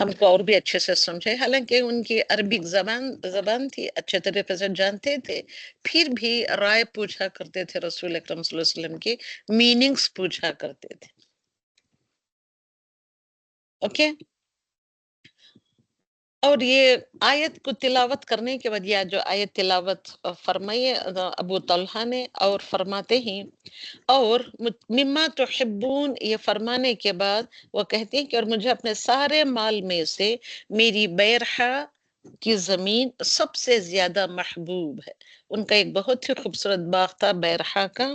ہم کو اور بھی اچھے سے سمجھے، حالانکہ ان کی عربک زبان تھی، اچھے طریقے سے جانتے تھے، پھر بھی رائے پوچھا کرتے تھے، رسول اکرم صلی اللہ علیہ وسلم کی میننگز پوچھا کرتے تھے. اوکے. اور یہ آیت کو تلاوت کرنے کے بعد، یا جو آیت تلاوت فرمائے ابو طلحہ نے، اور فرماتے ہیں، اور مما تحبون یہ فرمانے کے بعد وہ کہتے ہیں کہ اور مجھے اپنے سارے مال میں سے میری بیرحا کی زمین سب سے زیادہ محبوب ہے. ان کا ایک بہت ہی خوبصورت باغ تھا بیرحا کا.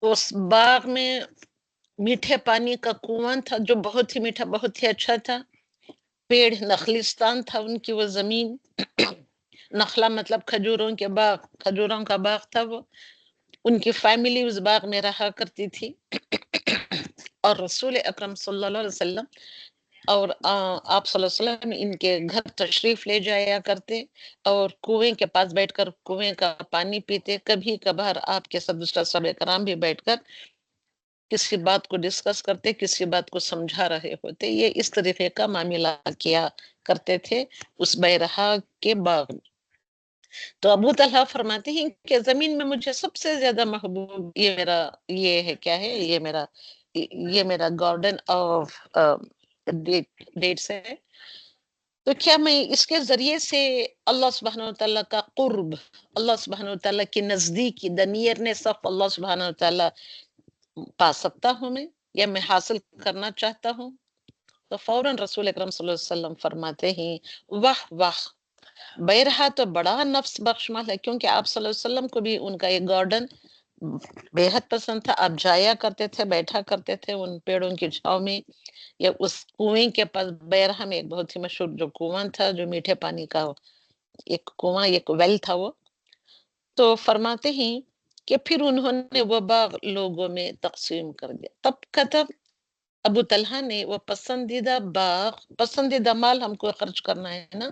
اس باغ میں میٹھے پانی کا کنواں تھا جو بہت ہی میٹھا، بہت ہی اچھا تھا. پیڑ نخلستان تھا ان کی وہ زمین. نخلا مطلب کھجوروں کے باغ، کھجوروں کا باغ تھا وہ. ان کی فیملی اس باغ میں رہا کرتی تھی. اور رسول اکرم صلی اللہ علیہ وسلم اور آپ صلی اللہ علیہ وسلم ان کے گھر تشریف لے جایا کرتے، اور کنویں کے پاس بیٹھ کر کنویں کا پانی پیتے. کبھی کبھار آپ کے ساتھ دوسرا صحابہ کرام بھی بیٹھ کر کسی بات کو ڈسکس کرتے، کسی بات کو سمجھا رہے ہوتے. یہ اس طریقے کا معاملہ کیا کرتے تھے اس بیرحا کے باغ میں. تو ابو طلحہ فرماتے ہیں کہ زمین میں مجھے سب سے زیادہ محبوب یہ ہے، کیا ہے، یہ میرا گارڈن آف ڈیٹس ہے. تو کیا میں اس کے ذریعے سے اللہ سبحانہ وتعالیٰ کا قرب، اللہ سبحانہ وتعالیٰ کی نزدیکی، the nearness of اللہ سبحانہ وتعالیٰ پا سکتا ہوں میں، یا میں حاصل کرنا چاہتا ہوں؟ تو فوراً رسول اکرم صلی اللہ علیہ وسلم فرماتے ہیں، واہ واہ، بیرحا تو بڑا نفس بخش مال ہے. کیونکہ آپ صلی اللہ علیہ وسلم کو بھی ان کا ایک گارڈن بے حد پسند تھا. آپ جایا کرتے تھے، بیٹھا کرتے تھے ان پیڑوں کی چھاؤں میں، یا اس کنویں کے پاس. بیرحا میں ایک بہت ہی مشہور جو کنواں تھا، جو میٹھے پانی کا ایک کنواں، ایک ویل تھا وہ. تو فرماتے ہیں کہ پھر انہوں نے وہ باغ لوگوں میں تقسیم کر دیا. تب کتب ابو طلحہ نے وہ پسندیدہ باغ، پسندیدہ مال ہم کو خرچ کرنا ہے نا،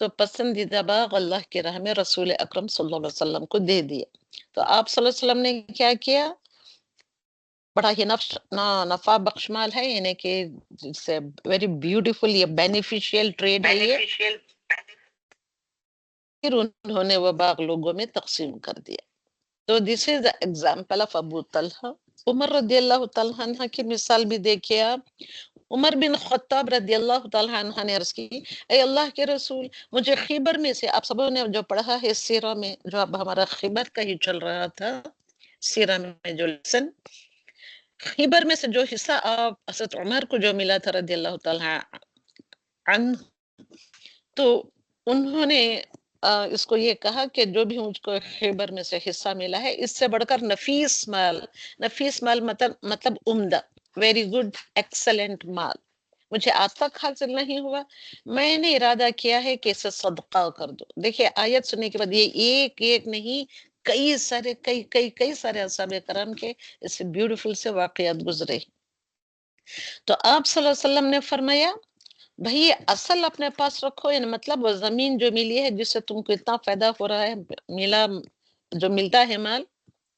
تو پسندیدہ باغ اللہ کے راہ میں رسول اکرم صلی اللہ علیہ وسلم کو دے دیا. تو آپ صلی اللہ علیہ وسلم نے کیا کیا؟ بڑا ہی نفع بخش مال ہے، یعنی کہ ویری بیوٹیفل، یہ بینیفیشیل ٹریڈ ہے یہ. پھر انہوں نے وہ باغ لوگوں میں تقسیم کر دیا. تو دس از the example of ابو طلحہ. عمر رضی اللہ تعالیٰ عنہ کی مثال بھی دیکھیے آپ. عمر بن خطاب رضی اللہ تعالیٰ عنہ نے عرض کی، اے اللہ کے رسول، مجھے خیبر میں سے، آپ سبوں نے جو پڑھا ہے سیرہ میں، جو اب ہمارا خیبر کا ہی چل رہا تھا، سیرہ میں جو لیسن، خیبر میں سے جو حصہ آپ حضرت عمر کو جو ملا تھا رضی اللہ تعالیٰ عنہ، تو انہوں نے اس کو یہ کہا کہ جو بھی مجھ کو خیبر میں سے حصہ ملا ہے، اس سے بڑھ کر نفیس مال مطلب عمدہ، ویری گڈ، ایکسلنٹ مال مجھے آج تک حاصل نہیں ہوا. میں نے ارادہ کیا ہے کہ اسے صدقہ کر دو. دیکھیے آیت سننے کے بعد یہ ایک نہیں، کئی سارے اصحاب کرام کے اس بیوٹیفل سے واقعات گزرے. تو آپ صلی اللہ علیہ وسلم نے فرمایا، بھئی اصل اپنے پاس رکھو، یعنی مطلب وہ زمین جو ملی ہے، جس سے تم کو اتنا فائدہ ہو رہا ہے، جو ملتا ہے مال،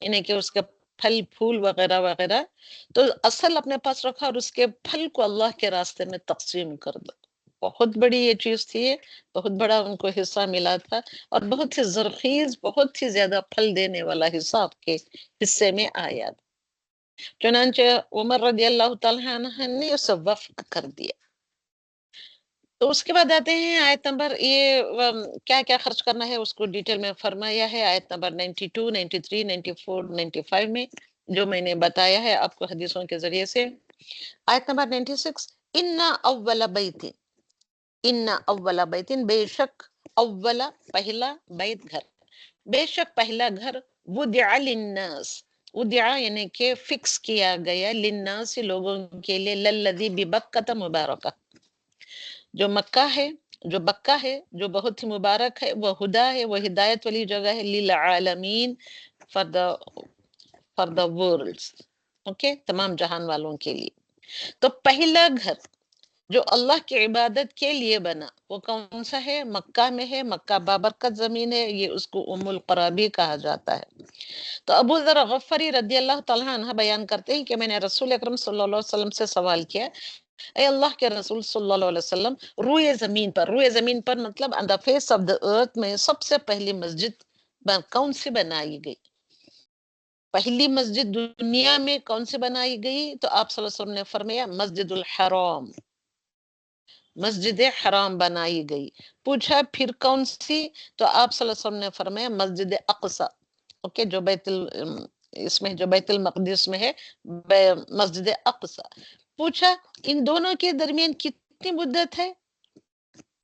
یعنی کہ اس کے پھل پھول وغیرہ وغیرہ، تو اصل اپنے پاس رکھا، اور اس کے پھل کو اللہ کے راستے میں تقسیم کر دو. بہت بڑی یہ چیز تھی، بہت بڑا ان کو حصہ ملا تھا، اور بہت ہی زرخیز، بہت ہی زیادہ پھل دینے والا حصہ آپ کے حصے میں آیا. چنانچہ عمر رضی اللہ تعالیٰ عنہ نے اسے وفق کر دیا. تو اس کے بعد آتے ہیں آیت نمبر، یہ کیا کیا خرچ کرنا ہے اس کو ڈیٹیل میں فرمایا ہے آیت نمبر 92، 93، 94، 95 میں، جو میں نے بتایا ہے آپ کو حدیثوں کے ذریعے سے. آیت نمبر 96، اول بیت، بے شک، اول پہلا، بیت گھر، بے شک پہلا گھر، وضع للناس، وضع یعنی کہ فکس کیا گیا، للناس لوگوں کے لیے، للذی ببکۃ مبارکہ، جو مکہ ہے، جو بکہ ہے، جو بہت ہی مبارک ہے، وہ ہدا ہے، وہ ہدایت والی جگہ ہے، للعالمین، فار دا ورلڈز، اوکے، تمام جہان والوں کے لیے. تو پہلا گھر جو اللہ کی عبادت کے لیے بنا، وہ کون سا ہے؟ مکہ میں ہے، مکہ بابرکت زمین ہے، یہ اس کو ام القری بھی کہا جاتا ہے۔ تو ابو ذر غفاری رضی اللہ تعالیٰ عنہ بیان کرتے ہیں کہ میں نے رسول اکرم صلی اللہ علیہ وسلم سے سوال کیا، اے اللہ کے رسول صلی اللہ علیہ وسلم، روئے زمین پر مطلب on the face of the earth میں سب سے پہلی مسجد کون سی بنائی گئی؟ پہلی مسجد دنیا میں کون سی بنائی گئی؟ تو آپ صلی اللہ علیہ وسلم نے فرمایا مسجد الحرام، مسجد حرام بنائی گئی۔ پوچھا پھر کون سی؟ تو آپ صلی اللہ علیہ وسلم نے فرمایا مسجد اقصی، اوکے، جو اس میں جو بیت المقدس میں ہے، مسجد اقصی۔ پوچھا ان دونوں کے درمیان کتنی مدت ہے؟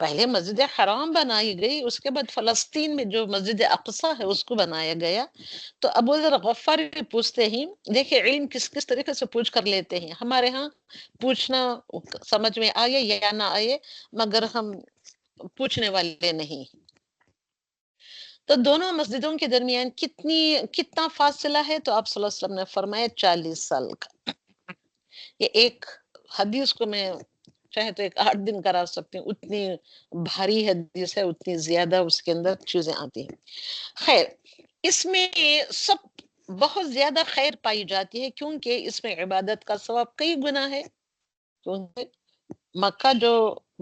پہلے مسجد حرام بنائی گئی، اس کے بعد فلسطین میں جو مسجد اقصی ہے اس کو بنایا گیا۔ تو ابو ذر غفاری پوچھتے ہیں، دیکھیں علم کس کس طریقے سے پوچھ کر لیتے ہیں۔ ہمارے ہاں پوچھنا سمجھ میں آئے یا نہ آئے، مگر ہم پوچھنے والے نہیں۔ تو دونوں مسجدوں کے درمیان کتنا فاصلہ ہے؟ تو آپ صلی اللہ علیہ وسلم نے فرمایا 40 سال کا۔ یہ ایک حدیث کو میں چاہے تو ایک 8 دن کرا سکتی ہوں، اتنی بھاری حدیث ہے، اتنی زیادہ اس کے اندر چیزیں آتی ہیں۔ خیر، اس میں سب بہت زیادہ خیر پائی جاتی ہے، کیونکہ اس میں عبادت کا ثواب کئی گنا ہے۔ کیونکہ مکہ جو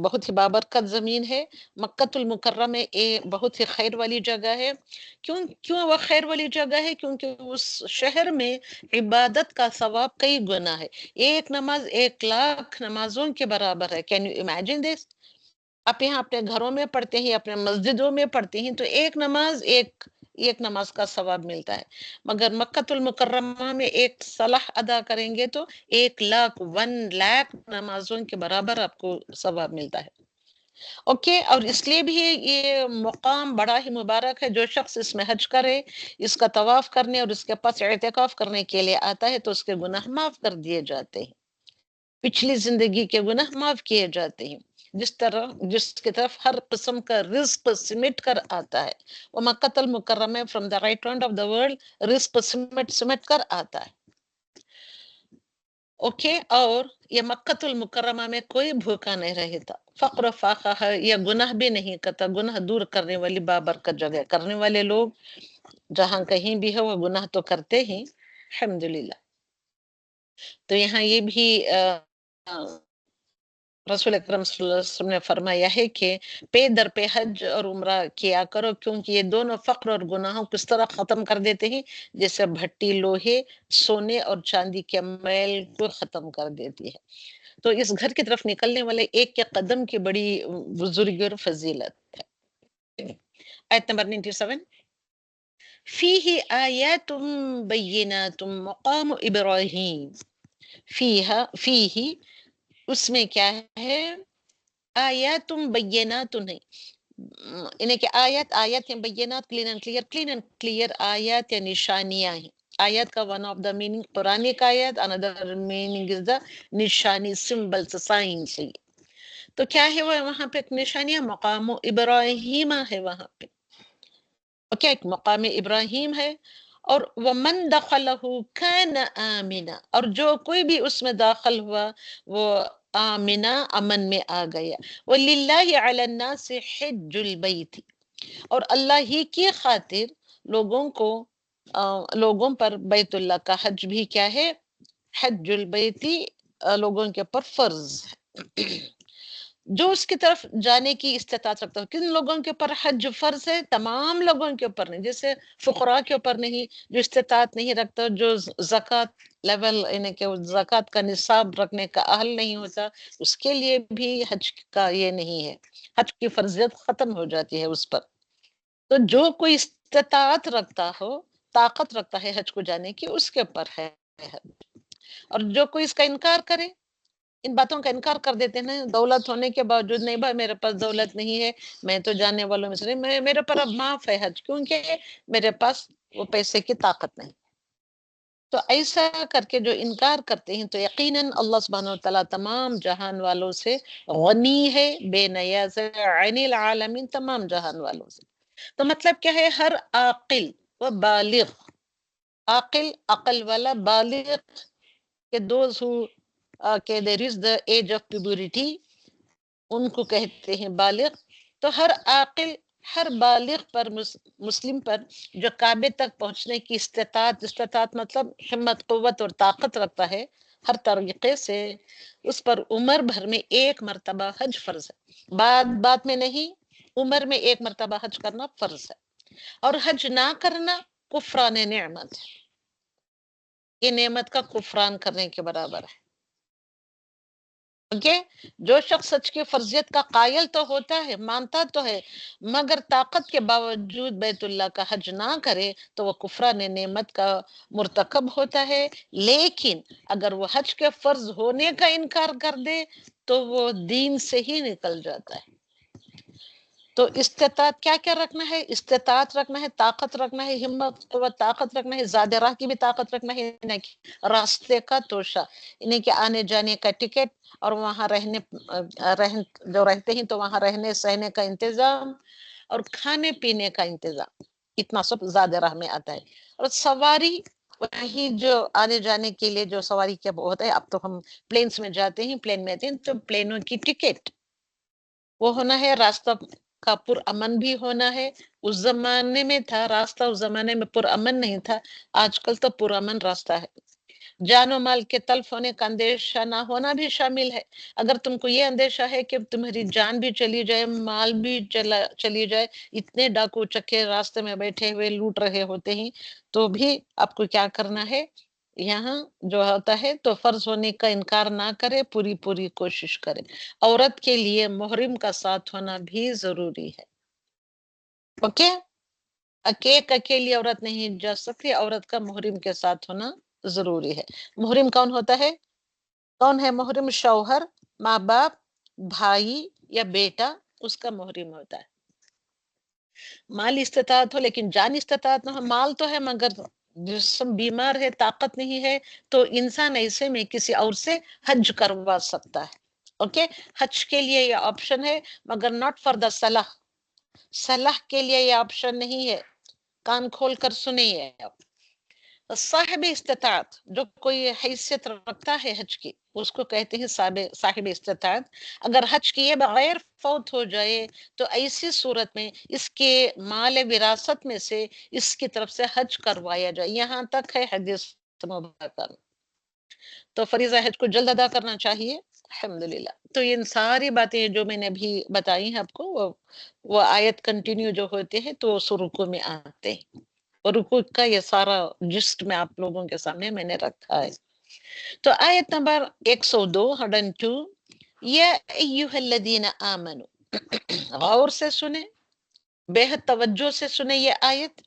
بہت ہی بابرکت زمین ہے، مکۃ المکرمہ بہت ہی خیر والی جگہ ہے۔ کیوں وہ خیر والی جگہ ہے؟ کیونکہ اس شہر میں عبادت کا ثواب کئی گنا ہے۔ ایک نماز 1,00,000 نمازوں کے برابر ہے۔ Can you imagine this? آپ یہاں اپنے گھروں میں پڑھتے ہیں، اپنے مسجدوں میں پڑھتے ہیں، تو ایک نماز کا ثواب ملتا ہے، مگر مکۃ المکرمہ میں ایک صلاح ادا کریں گے تو 1,00,000 نمازوں کے برابر آپ کو ثواب ملتا ہے۔ اوکے، اور اس لیے بھی یہ مقام بڑا ہی مبارک ہے۔ جو شخص اس میں حج کرے، اس کا طواف کرنے اور اس کے پاس اعتکاف کرنے کے لیے آتا ہے تو اس کے گناہ معاف کر دیے جاتے ہیں، پچھلی زندگی کے گناہ معاف کیے جاتے ہیں۔ جس کی طرف ہر قسم کا رزق سمٹ کر آتا ہے، وہ مکۃ المکرمہ from the right hand of the world رزق سمٹ کر آتا ہے۔ اوکے، اور یہ مکۃ المکرمہ میں کوئی بھوکا نہیں رہتا، فقر و فاقہ ہے، یا گناہ بھی نہیں کرتا۔ گناہ دور کرنے والی بابرکت جگہ، کرنے والے لوگ جہاں کہیں بھی ہے وہ گناہ تو کرتے ہیں، الحمدللہ۔ تو یہاں یہ بھی رسول اکرم صلی اللہ علیہ وسلم نے فرمایا ہے کہ پے در پہ حج اور عمرہ کیا کرو، کیونکہ یہ دونوں فقر اور گناہوں کس طرح ختم کر دیتے ہیں، جیسے بھٹی لوہے، سونے اور چاندی کے میل کو ختم کر دیتی ہے۔ تو اس گھر کی طرف نکلنے والے ایک کے قدم کی بڑی بزرگی اور فضیلت ہے۔ آیت نمبر 97، فیہ آیات بینات مقام ابراہیم، فیہ اس میں کیا ہے؟ آیات بینات ہے، انہیں کہ آیات ہیں، بینات کلین اینڈ کلیئر آیات یا نشانیاں ہیں۔ آیات کا one of the meaning Quranic آیات، another meaning is the نشانی، سمبلس، سائنس۔ تو کیا ہے وہ وہاں پہ ایک نشانیاں؟ مقام ابراہیم ہے وہاں پہ، اوکے، ایک مقام ابراہیم ہے۔ اور وَمَن دَخَلَهُ كَانَ آمِنًا، اور جو کوئی بھی اس میں داخل ہوا وہ آمنہ، امن میں آ گیا۔ وَلِلَّهِ عَلَى النَّاسِ حِجُّ الْبَيْتِ، اور اللہ ہی کی خاطر لوگوں پر بیت اللہ کا حج بھی کیا ہے؟ حج البیتی، لوگوں کے پر فرض ہے۔ جو اس کی طرف جانے کی استطاعت رکھتا ہو۔ کن لوگوں کے اوپر حج فرض ہے؟ تمام لوگوں کے اوپر نہیں، جیسے فقراء کے اوپر نہیں، جو استطاعت نہیں رکھتا، جو زکوٰۃ لیول یعنی کہ زکوٰۃ کا نصاب رکھنے کا اہل نہیں ہوتا، اس کے لیے بھی حج کا یہ نہیں ہے، حج کی فرضیت ختم ہو جاتی ہے اس پر۔ تو جو کوئی استطاعت رکھتا ہو، طاقت رکھتا ہے حج کو جانے کی، اس کے اوپر ہے حج۔ اور جو کوئی اس کا انکار کرے، ان باتوں کا انکار کر دیتے ہیں، دولت ہونے کے باوجود، نہیں بھائی میرے پاس دولت نہیں ہے، میں تو جانے والوں میں سے نہیں، میرے پر اب معاف ہے حج، کیونکہ میرے پاس وہ پیسے کی طاقت نہیں۔ تو ایسا کر کے جو انکار کرتے ہیں، تو یقیناً اللہ سبحانہ وتعالیٰ تمام جہان والوں سے غنی ہے، بے نیاز ہے، عن العالمین، تمام جہان والوں سے۔ تو مطلب کیا ہے؟ ہر عاقل و بالغ، عاقل عقل والا، بالغ کہ those who there is the age of puberty، ان کو کہتے ہیں بالغ. تو ہر عاقل، ہر بالغ پر مسلم پر جو کعبے تک پہنچنے کی استطاعت مطلب ہمت، قوت اور طاقت رکھتا ہے ہر طریقے سے، اس پر عمر بھر میں ایک مرتبہ حج فرض ہے. بعد میں نہیں، عمر میں ایک مرتبہ حج کرنا فرض ہے. اور حج نہ کرنا کفران نعمت ہے، یہ نعمت کا کفران کرنے کے برابر ہے. جو شخص حج کی فرضیت کا قائل تو ہوتا ہے، مانتا تو ہے، مگر طاقت کے باوجود بیت اللہ کا حج نہ کرے تو وہ کفران نعمت کا مرتکب ہوتا ہے. لیکن اگر وہ حج کے فرض ہونے کا انکار کر دے تو وہ دین سے ہی نکل جاتا ہے. تو استطاعت کیا کیا رکھنا ہے؟ استطاعت رکھنا ہے، طاقت رکھنا ہے، ہمت قوت طاقت رکھنا ہے، زیادہ راہ کی بھی طاقت رکھنا ہے، راستے کا توشہ، انہیں کے آنے جانے کا ٹکٹ، اور وہاں جو رہتے ہیں تو وہاں رہنے سہنے کا انتظام اور کھانے پینے کا انتظام، اتنا سب زیادہ راہ میں آتا ہے. اور سواری، وہی جو آنے جانے کے لیے جو سواری کیا ہوتا ہے، اب تو ہم پلینس میں جاتے ہیں، پلین میں آتے ہیں تو پلینوں کی ٹکٹ وہ ہونا ہے، راستہ کا پر امن بھی ہونا ہے. اس زمانے میں تھا راستہ، اس زمانے میں پر امن نہیں تھا، آج کل تو پر امن راستہ ہے. جان و مال کے تلف ہونے کا اندیشہ نہ ہونا بھی شامل ہے. اگر تم کو یہ اندیشہ ہے کہ تمہاری جان بھی چلی جائے، مال بھی چلی جائے، اتنے ڈاکو چکے راستے میں بیٹھے ہوئے لوٹ رہے ہوتے ہیں، تو بھی آپ کو کیا کرنا ہے؟ یہاں جو ہوتا ہے تو فرض ہونے کا انکار نہ کرے، پوری کوشش کرے. عورت کے لیے محرم کا ساتھ ہونا بھی ضروری ہے. اوکے، اکیلی عورت نہیں جا سکتی، عورت کا محرم کے ساتھ ہونا ضروری ہے. محرم کون ہوتا ہے؟ کون ہے محرم؟ شوہر، ماں باپ، بھائی یا بیٹا، اس کا محرم ہوتا ہے. مال استطاعت ہو لیکن جان استطاعت نہ ہو. مال تو ہے مگر جسم بیمار ہے، طاقت نہیں ہے، تو انسان ایسے میں کسی اور سے حج کروا سکتا ہے. اوکے، حج کے لیے یہ آپشن ہے، مگر ناٹ فار دا صلاح کے لیے یہ آپشن نہیں ہے. کان کھول کر سنیے. صاحب استطاعت، جو کوئی حیثیت رکھتا ہے حج کی، اس کو کہتے ہیں صاحب استطاعت. اگر حج کیے بغیر فوت ہو جائے تو ایسی صورت میں اس کے مال وراثت میں سے اس کی طرف سے حج کروایا جائے. یہاں تک ہے حدیث مبارکہ. تو فریضہ حج کو جلد ادا کرنا چاہیے. الحمدللہ. تو ان ساری باتیں جو میں نے ابھی بتائی ہیں آپ کو، وہ آیت کنٹینیو جو ہوتے ہیں تو رکوع میں آتے ہیں، اور رکوع کا یہ سارا جسٹ میں آپ لوگوں کے سامنے میں نے رکھا ہے. تو آیت نمبر 102 یا ایھا الذین آمنوا، غور سے سنیں، بے حد توجہ سے سنیں یہ آیت.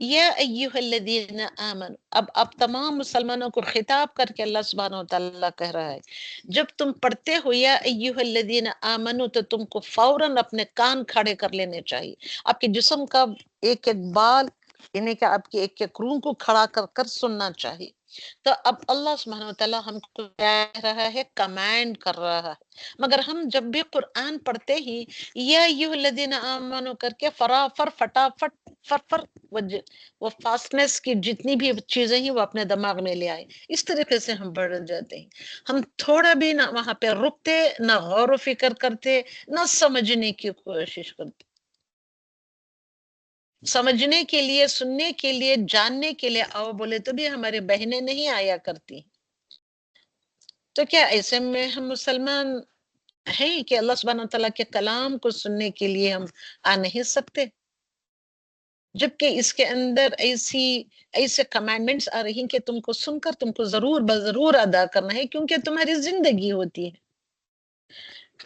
یا ایھا الذین آمنوا، اب تمام مسلمانوں کو خطاب کر کے اللہ سبحانہ وتعالی کہہ رہا ہے، جب تم پڑھتے ہو یا ایھا الذین آمنوا تو تم کو فوراً اپنے کان کھڑے کر لینے چاہیے. آپ کے جسم کا ایک ایک بال، یعنی کہ آپ کی ایک ایک روح کو کھڑا کر کر سننا چاہیے. تو اب اللہ سبحانہ وتعالی ہم کو کہہ رہا ہے، کمانڈ کر رہا ہے. مگر ہم جب بھی قرآن پڑھتے ہی یا ایھا الذین آمنوا کر کے فٹافٹ وہ فاسٹنس کی جتنی بھی چیزیں ہیں وہ اپنے دماغ میں لے آئے، اس طریقے سے ہم بڑھ جاتے ہیں. ہم تھوڑا بھی نہ وہاں پہ رکتے، نہ غور و فکر کرتے، نہ سمجھنے کی کوشش کرتے. سمجھنے کے لیے، سننے کے لیے، جاننے کے لیے آؤ بولے تو بھی ہمارے بہنیں نہیں آیا کرتی. تو کیا ایسے میں ہم مسلمان ہیں کہ اللہ سبحانہ تعالیٰ کے کلام کو سننے کے لیے ہم آ نہیں سکتے؟ جبکہ اس کے اندر ایسے کمانڈمنٹس آ رہی ہیں کہ تم کو سن کر تم کو ضرور بضرور ادا کرنا ہے، کیونکہ تمہاری زندگی ہوتی ہے.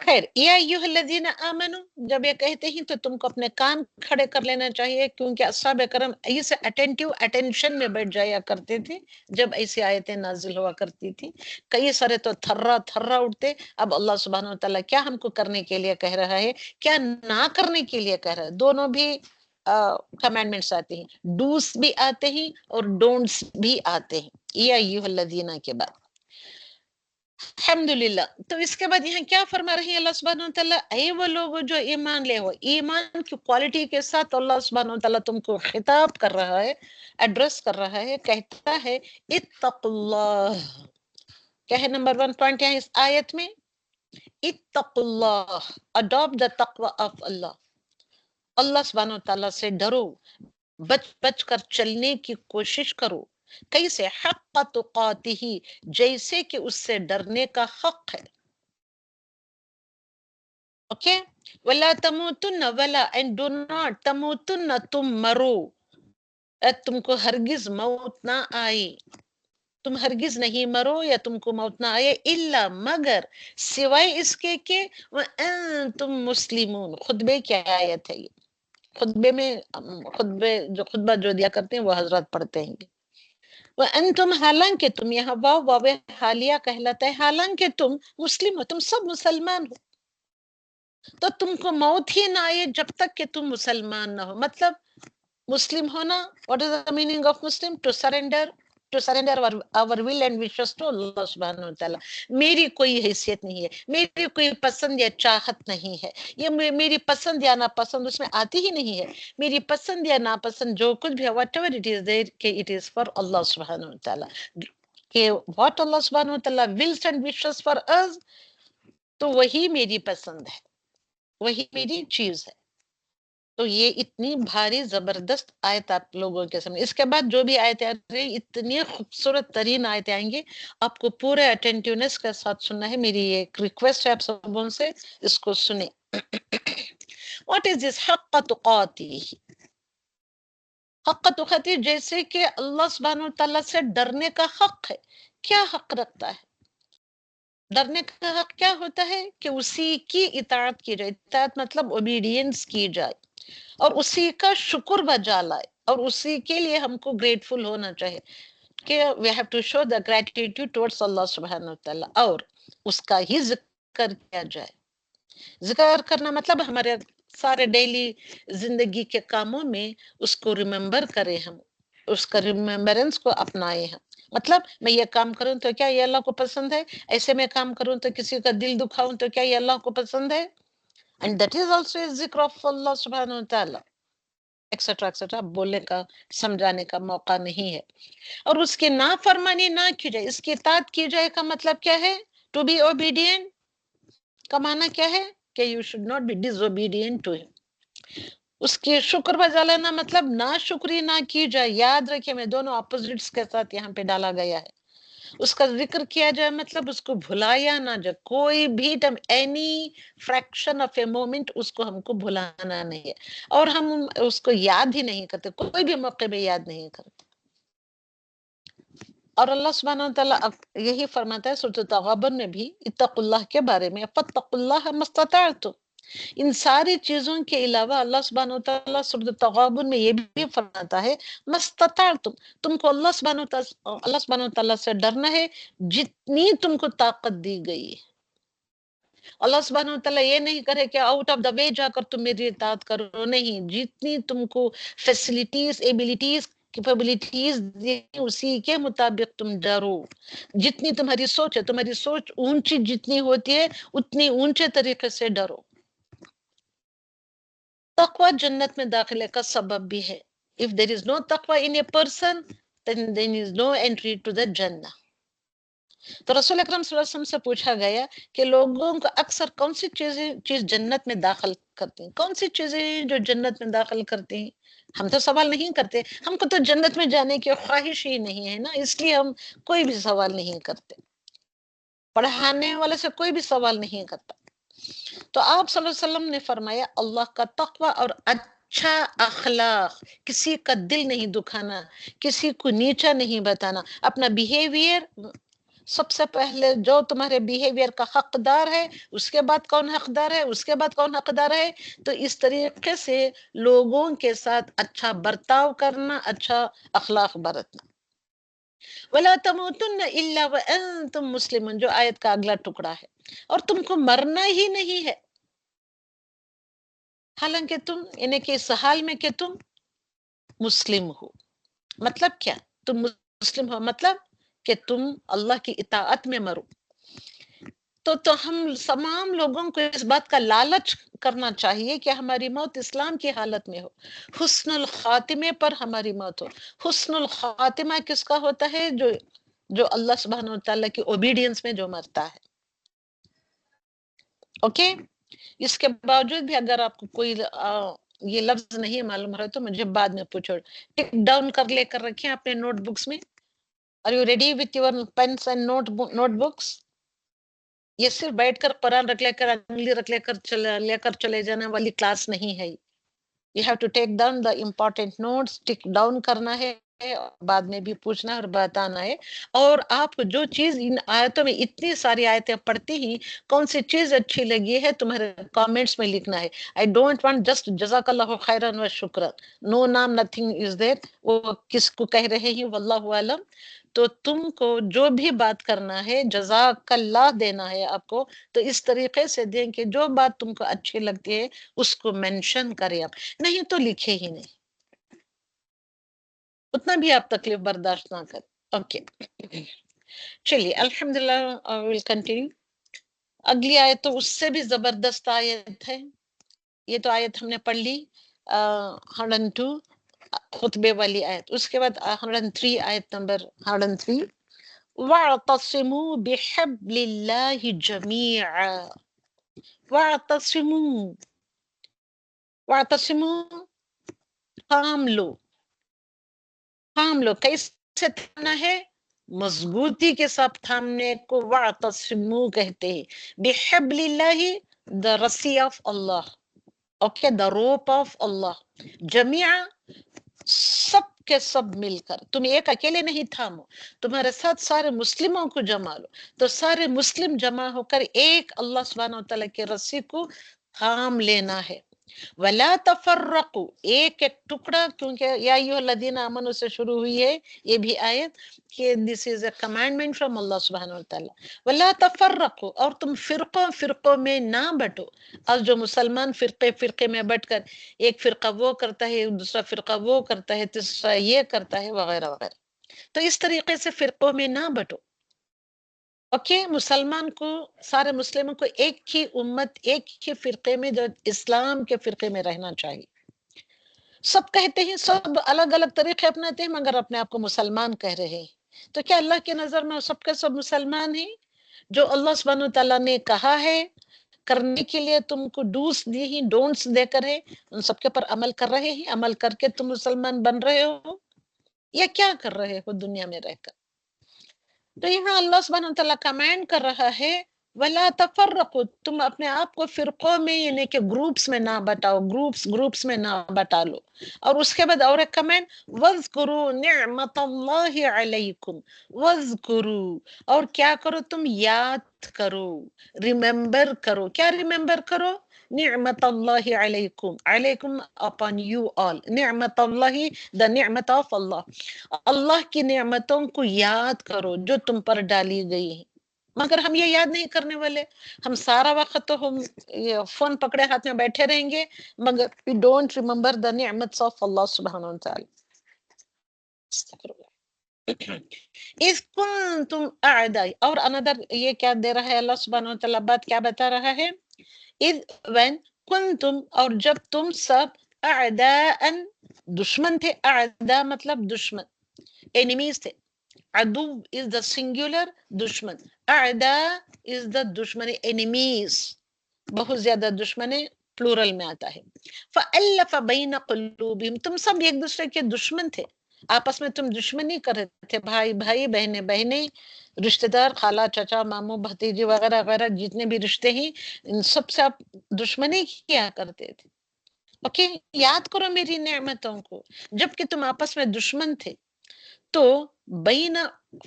خیر، یا ایھا الذین آمنوا جب یہ کہتے ہیں تو تم کو اپنے کان کھڑے کر لینا چاہیے، کیونکہ اصحاب کرام ایسے اٹینشن میں بیٹھ جایا کرتے تھے جب ایسی آیتیں نازل ہوا کرتی تھی. کئی سارے تو تھرا اٹھتے. اب اللہ سبحانہ وتعالیٰ کیا ہم کو کرنے کے لیے کہہ رہا ہے، کیا نہ کرنے کے لیے کہہ رہا ہے؟ دونوں بھی کمانڈمنٹس آتے ہیں، ڈوز بھی آتے ہیں اور ڈونٹس بھی آتے ہیں یا ایھا الذین کے بعد. الحمدللہ. تو اس کے بعد یہاں کیا فرما رہی ہے اللہ سبحانہ وتعالیٰ؟ اے وہ لوگ جو ایمان لے ہو. ایمان کی کوالٹی کے ساتھ اللہ سبحانہ وتعالیٰ تم کو خطاب کر رہا ہے، ایڈریس کر رہا ہے، کہتا ہے اتقوا اللہ. کیا ہے نمبر 1 پوائنٹ یہاں اس آیت میں؟ ittaqullah, adopt the taqwa of Allah. اللہ سبحانہ وتعالیٰ سے ڈرو، بچ بچ کر چلنے کی کوشش کرو. کیسے؟ حق تقاتہ، جیسے کہ اس سے ڈرنے کا حق ہے. اوکے. ولا تموتن، ولا اینڈ ڈو ناٹ تموتن، تم مرو، تم کو ہرگز موت نہ آئے، تم ہرگز نہیں مرو یا تم کو موت نہ آئے، الا مگر، سوائے اس کے کہ تم مسلمون. خطبے کی آیت ہے یہ. خطبے میں جو خطبہ جو دیا کرتے ہیں وہ حضرات پڑھتے ہیں. وَأَنْتُمْ، حالانکہ تم، یہاں واو حالیہ کہلاتا ہے، حالانکہ تم مسلم ہو، تم سب مسلمان ہو، تو تم کو موت ہی نہ آئے جب تک کہ تم مسلمان نہ ہو. مطلب مسلم ہونا، what is the meaning of Muslim? To surrender our will and wishes to Allah subhanahu wa ta'ala. میری کوئی حیثیت نہیں ہے، میری کوئی پسند یا چاہت نہیں ہے، یہ میری پسند یا ناپسند اس میں آتی ہی نہیں ہے. میری پسند یا ناپسند جو کچھ بھی ہے، whatever it is there، کہ it is for Allah subhanahu wa ta'ala. کہ what Allah subhanahu wa ta'ala wills and wishes for us، تو وہی میری پسند ہے، وہی میری چیز ہے. تو یہ اتنی بھاری زبردست آیت آپ لوگوں کے سامنے. اس کے بعد جو بھی آیتیں آ رہی، اتنی خوبصورت ترین آیتیں آئیں گی، آپ کو پورے اٹینٹیونیس کے ساتھ سننا ہے. میری ایک ریکویسٹ ہے آپ سبوں سے، اس کو سنیں. واٹ از دس حق تقاتی؟ حق تقاتی جیسے کہ اللہ سبحانہ تعالیٰ سے ڈرنے کا حق ہے. کیا حق رکھتا ہے؟ ڈرنے کا حق کیا ہوتا ہے؟ کہ اسی کی اطاعت کی جائے. اطاعت مطلب اوبیڈینس کی جائے، اور اسی کا شکر بجا لائے، اور اسی کے لیے ہم کو گریٹفل ہونا چاہیے کہ we have to show the gratitude towards Allah subhanahu wa ta'ala، اور اس کا ہی ذکر کیا جائے. ذکر کرنا مطلب ہمارے سارے ڈیلی زندگی کے کاموں میں اس کو ریممبر کریں، ہم اس کا ریممبرنس کو اپنائے ہیں. مطلب میں یہ کام کروں تو کیا یہ اللہ کو پسند ہے؟ ایسے میں کام کروں تو کسی کا دل دکھاؤں تو کیا یہ اللہ کو پسند ہے؟ And that is also a ذکر of Allah subhanahu wa ta'ala، extra extra بولنے کا، سمجھانے کا موقع نہیں ہے. اور اس کی نافرمانی نہ کی جائے. اس کی اطاعت کی جائے کا مطلب کیا ہے؟ ٹو بی اوبیڈینٹ کا معنی کیا ہے؟ کہ you should not be disobedient to him. اس کے شکر بجا لینا مطلب نہ شکری نہ کی جائے. یاد رکھیں میں دونوں اپوزٹس کے ساتھ یہاں پہ ڈالا گیا ہے. اس کا ذکر کیا جائے مطلب اس کو بھلایا نہ جائے. کوئی بھی time, any fraction of a moment اس کو ہم کو بھلانا نہیں ہے، اور ہم اس کو یاد ہی نہیں کرتے، کوئی بھی موقع میں یاد نہیں کرتے. اور اللہ سبحانہ وتعالیٰ یہی فرماتا ہے سورۃ التغابن میں بھی اتقوا اللہ کے بارے میں، فاتقوا اللہ ما استطعتم. ان ساری چیزوں کے علاوہ اللہ سبحانہ وتعالیٰ سورۃ التغابن میں یہ بھی فرماتا ہے ما استطعتم، تم کو اللہ سبحانہ وتعالیٰ سے ڈرنا ہے جتنی تم کو طاقت دی گئی ہے. اللہ سبحانہ وتعالیٰ یہ نہیں کرے کہ آؤٹ آف دا وے جا کر تم میری اطاعت کرو، نہیں، جتنی تم کو فیسلٹیز، ایبلٹیز، کیپیبلٹیز اسی کے مطابق تم ڈرو. جتنی تمہاری سوچ ہے، تمہاری سوچ اونچی جتنی ہوتی ہے اتنی اونچے طریقے سے ڈرو. تقوی جنت میں داخلے کا سبب بھی ہے. if there is no taqwa in a person then there is no entry to the Jannah. تو رسول اکرم صلی اللہ علیہ وسلم سے پوچھا گیا کہ لوگوں کو اکثر کون سی چیز جنت میں داخل کرتی ہیں، کون سی چیزیں جو جنت میں داخل کرتی ہیں؟ ہم تو سوال نہیں کرتے، ہم کو تو جنت میں جانے کی خواہش ہی نہیں ہے نا، اس لیے ہم کوئی بھی سوال نہیں کرتے. پڑھانے والے سے کوئی بھی سوال نہیں کرتا. تو آپ صلی اللہ علیہ وسلم نے فرمایا اللہ کا تقوی اور اچھا اخلاق، کسی کا دل نہیں دکھانا، کسی کو نیچا نہیں بتانا. اپنا بیہیویئر سب سے پہلے جو تمہارے بیہیویئر کا حقدار ہے، اس کے بعد کون حقدار ہے، اس کے بعد کون حقدار ہے. تو اس طریقے سے لوگوں کے ساتھ اچھا برتاؤ کرنا، اچھا اخلاق برتنا. وَلَا تَمُوتُنَّ إِلَّا وَأَنْتُمْ مُسْلِمُونَ، جو آیت کا اگلا ٹکڑا ہے. اور تم کو مرنا ہی نہیں ہے حالانکہ تم، یعنی کہ اس حال میں کہ تم مسلم ہو. مطلب کیا؟ تم مسلم ہو مطلب کہ تم اللہ کی اطاعت میں مرو. تو ہم تمام لوگوں کو اس بات کا لالچ کرنا چاہیے کہ ہماری موت اسلام کی حالت میں ہو، حسن الخاتمے پر ہماری موت ہو. حسن الخاتمہ کس کا ہوتا ہے؟ جو اللہ سبحانہ وتعالیٰ کی اوبیڈینس میں جو مرتا ہے. اوکے. اس کے باوجود بھی اگر آپ کو کوئی یہ لفظ نہیں معلوم رہا تو مجھے بعد میں پوچھو. ٹک ڈاؤن کر لے کر رکھیں اپنے نوٹ بکس میں. Are you ready with your pens and notebooks? یہ صرف بیٹھ کر قرآن رکھ لے کر انگلی رکھ لے کر چلے جانے والی کلاس نہیں ہے. You have to take down the important notes, take down کرنا ہے، بعد میں بھی پوچھنا اور بتانا ہے. اور آپ کو جو چیز ان آیتوں میں، اتنی ساری آیتیں پڑھتی ہی کون سی چیز اچھی لگی ہے تمہارے کامنٹس میں لکھنا ہے. I don't want just جزاک اللہ خیرن و شکرا، نو نام نتھنگ از دیر. وہ کس کو کہہ رہے ہیں واللہ عالم. تو تم کو جو بھی بات کرنا ہے جزاک اللہ دینا ہے آپ کو، تو اس طریقے سے دیں کہ جو بات تم کو اچھی لگتی ہے اس کو مینشن کرے آپ، نہیں تو لکھے ہی نہیں. اتنا بھی آپ تکلیف برداشت نہ کریں. اوکے چلیے الحمدللہ ول کنٹینیو. اگلی آیت تو اس سے بھی زبردست آیت ہے. یہ تو آیت ہم نے پڑھ لی 102 خطبے والی آیت. اس کے بعد 103 آیت نمبر 103. وَاعْتَصِمُوا بِحَبْلِ اللَّهِ جَمِيعًا. وَاعْتَصِمُوا، وَاعْتَصِمُوا تھام لو. تھام لو کیسے تھامنا ہے؟ مضبوطی کے ساتھ تھامنے کو وَاعْتَصِمُوا کہتے ہیں. بِحَبْلِ اللَّهِ the رسی of Allah. Okay the rope of Allah. جميعا سب کے سب مل کر. تم ایک اکیلے نہیں تھامو، تمہارے ساتھ سارے مسلموں کو جما لو. تو سارے مسلم جمع ہو کر ایک اللہ سبحانہ وتعالیٰ کی رسی کو تھام لینا ہے. ولا تفرقوا، ایک ایک ٹکڑا، کیونکہ یا ایھا الذین آمنوا سے شروع ہوئی ہے یہ بھی آیت کہ دس از اے کمانڈمنٹ فرام اللہ سبحانہ وتعالی. ولا تفرقوا، اور تم فرقوں میں نہ بٹو. اور جو مسلمان فرقے میں بٹ کر ایک فرقہ وہ کرتا ہے، دوسرا فرقہ وہ کرتا ہے، تیسرا یہ کرتا ہے، وغیرہ وغیرہ. تو اس طریقے سے فرقوں میں نہ بٹو. اوکے مسلمان کو، سارے مسلموں کو ایک ہی امت، ایک ہی فرقے میں، جو اسلام کے فرقے میں رہنا چاہیے. سب کہتے ہیں، سب الگ الگ طریقے اپناتے ہیں، مگر اپنے آپ کو مسلمان کہہ رہے ہیں. تو کیا اللہ کے نظر میں سب کے سب مسلمان ہیں؟ جو اللہ سبحانہ تعالیٰ نے کہا ہے کرنے کے لیے، تم کو ڈوز دی ہی، ڈونٹس دے کر ہے، ان سب کے پر عمل کر رہے ہیں؟ عمل کر کے تم مسلمان بن رہے ہو یا کیا کر رہے ہو دنیا میں رہ کر؟ تو یہاں اللہ سبحانہ تعالیٰ کمانڈ کر رہا ہے ولا تفرقوا، تم اپنے آپ کو فرقوں میں یعنی کہ گروپس میں نہ بٹاؤ، گروپس میں نہ بٹا لو. اور اس کے بعد اور ایک کمانڈ وَاذْكُرُوا نِعْمَةَ اللَّهِ عَلَيْكُمْ. وَاذْكُرُوا، اور کیا کرو تم؟ یاد کرو، ریممبر کرو. کیا ریممبر کرو؟ نعمت اللہ علیکم، علیکم upon you all. نعمت اللہ the نعمت of اللہ، اللہ کی نعمتوں کو یاد کرو جو تم پر ڈالی گئی ہیں. مگر ہم یہ یاد نہیں کرنے والے. ہم سارا وقت تو ہم فون پکڑے ہاتھ میں بیٹھے رہیں گے، مگر we don't remember the نعمت of اللہ سبحانہ وتعالی. اس کنتم اعداء، اور اندر یہ کیا دے رہا ہے اللہ سبحانہ وتعالی؟ بات کیا بتا رہا ہے؟ اذ when کنتم، اور جب تم سب اعداء دشمن تھے. اعداء مطلب دشمن، انیمیز تھے. عدو is the singular، دشمن. اعداء is the دشمن، enemies بہت زیادہ دشمن پلورل میں آتا ہے. فَأَلَّفَ بَيْنَ قُلُوبِهِمْ، تم سب ایک دوسرے کے دشمن تھے، آپس میں تم دشمنی کر رہے تھے. بھائی بھائی، بہنیں بہنیں، رشتہ دار، خالہ چچا ماموں بھتیجی وغیرہ وغیرہ جتنے بھی رشتے ہیں، ان سب سے آپ دشمنی کیا کرتے تھے. اوکے یاد کرو میری نعمتوں کو جبکہ تم آپس میں دشمن تھے. تو بین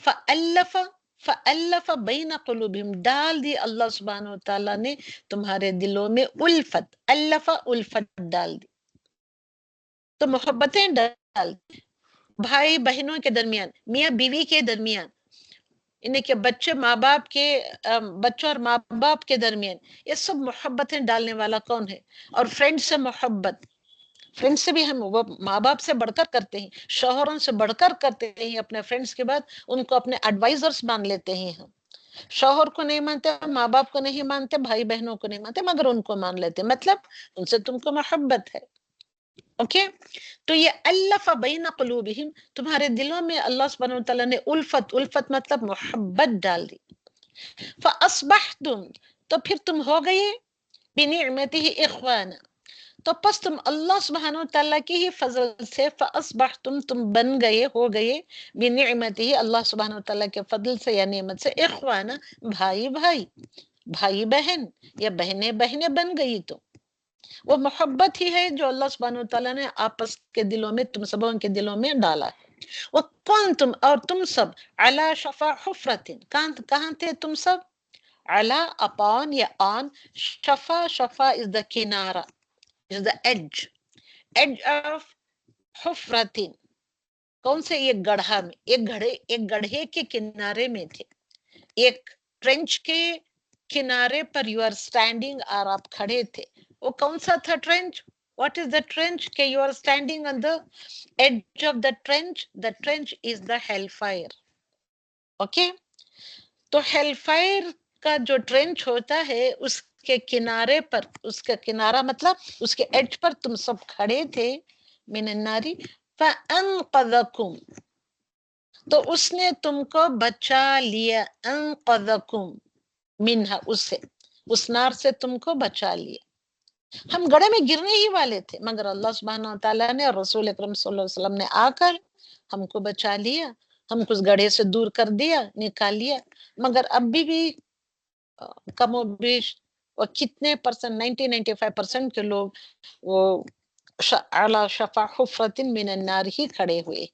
فَأَلَّفَ بَيْنَ قُلُوبِهِمْ، ڈال دی اللہ سبحانہ وتعالیٰ نے تمہارے دلوں میں الفت. الف الفت ڈال دی، تو محبتیں ڈال دی. بھائی بہنوں کے درمیان، میاں بیوی کے درمیان، انہیں کہ بچے ماں باپ کے، بچوں اور ماں باپ کے درمیان، یہ سب محبتیں ڈالنے والا کون ہے؟ اور فرینڈ سے محبت، فرینڈ سے بھی ہم وہ ماں باپ سے بڑھ کر کرتے ہیں، شوہروں سے بڑھ کر کرتے ہیں. اپنے فرینڈس کے بعد ان کو اپنے ایڈوائزرز مان لیتے ہیں. ہم شوہر کو نہیں مانتے، ماں باپ کو نہیں مانتے، بھائی بہنوں کو نہیں مانتے، مگر ان کو مان لیتے، مطلب ان سے تم کو محبت ہے. اوکے تو یہ الف بین قلوبہم، تمہارے دلوں میں اللہ سبحانہ وتعالیٰ نے الفت، الفت مطلب محبت ڈال دی. فاصبحتم، تو پھر تم ہو گئے بنعمتہ اخوانا، تو پس تم اللہ سبحانہ و تعالیٰ کی ہی فضل سے فاصبحتم، تم بن گئے، ہو گئے بنعمتہ، اللہ سبحانہ و تعالیٰ کے فضل سے یا نعمت سے اخوانا، بھائی بھائی، بھائی بہن یا بہنیں بہنیں بن گئی. تو وہ محبت ہی ہے جو اللہ سبحانہ و تعالیٰ نے آپس کے دلوں میں، تم سبوں کے دلوں میں ڈالا. وَكُنْتُمْ، اور تم سب علی شفا حفرت، کہاں تھے تم سب؟ علی upon یا on، شفا، شفا is the کنارہ، is the edge of حفرتن، کون سے؟ ایک گڑھا میں، ایک گڑھے کے کنارے میں تھے، ایک ٹرنچ کے کنارے پر یو آر اسٹینڈنگ، اور آپ کھڑے تھے. وہ کون سا تھا trench? What is the trench? کہ you are standing on the edge of the trench. The trench is the hell fire. Okay, تو ہیل فائر کا جو ٹرنچ ہوتا ہے اس کے کنارے پر، اس کا کنارہ مطلب اس کے ایڈج پر تم سب کھڑے تھے. من الناری فانقذکم، تو اس نے تم کو بچا لیا. انقذکم منہا، اس سے، اس نار سے تم کو بچا لیا. ہم گڑھے میں گرنے ہی والے تھے، مگر اللہ سبحانہ و تعالیٰ نے اور رسول اکرم صلی اللہ علیہ وسلم نے آ کر ہم کو بچا لیا، ہم کو اس گڑھے سے دور کر دیا، نکال لیا. مگر اب بھی کم و بیش اور کتنے پرسنٹ، 90-95% کے لوگ وہ علی شفا حفرت من النار ہی کھڑے ہوئے.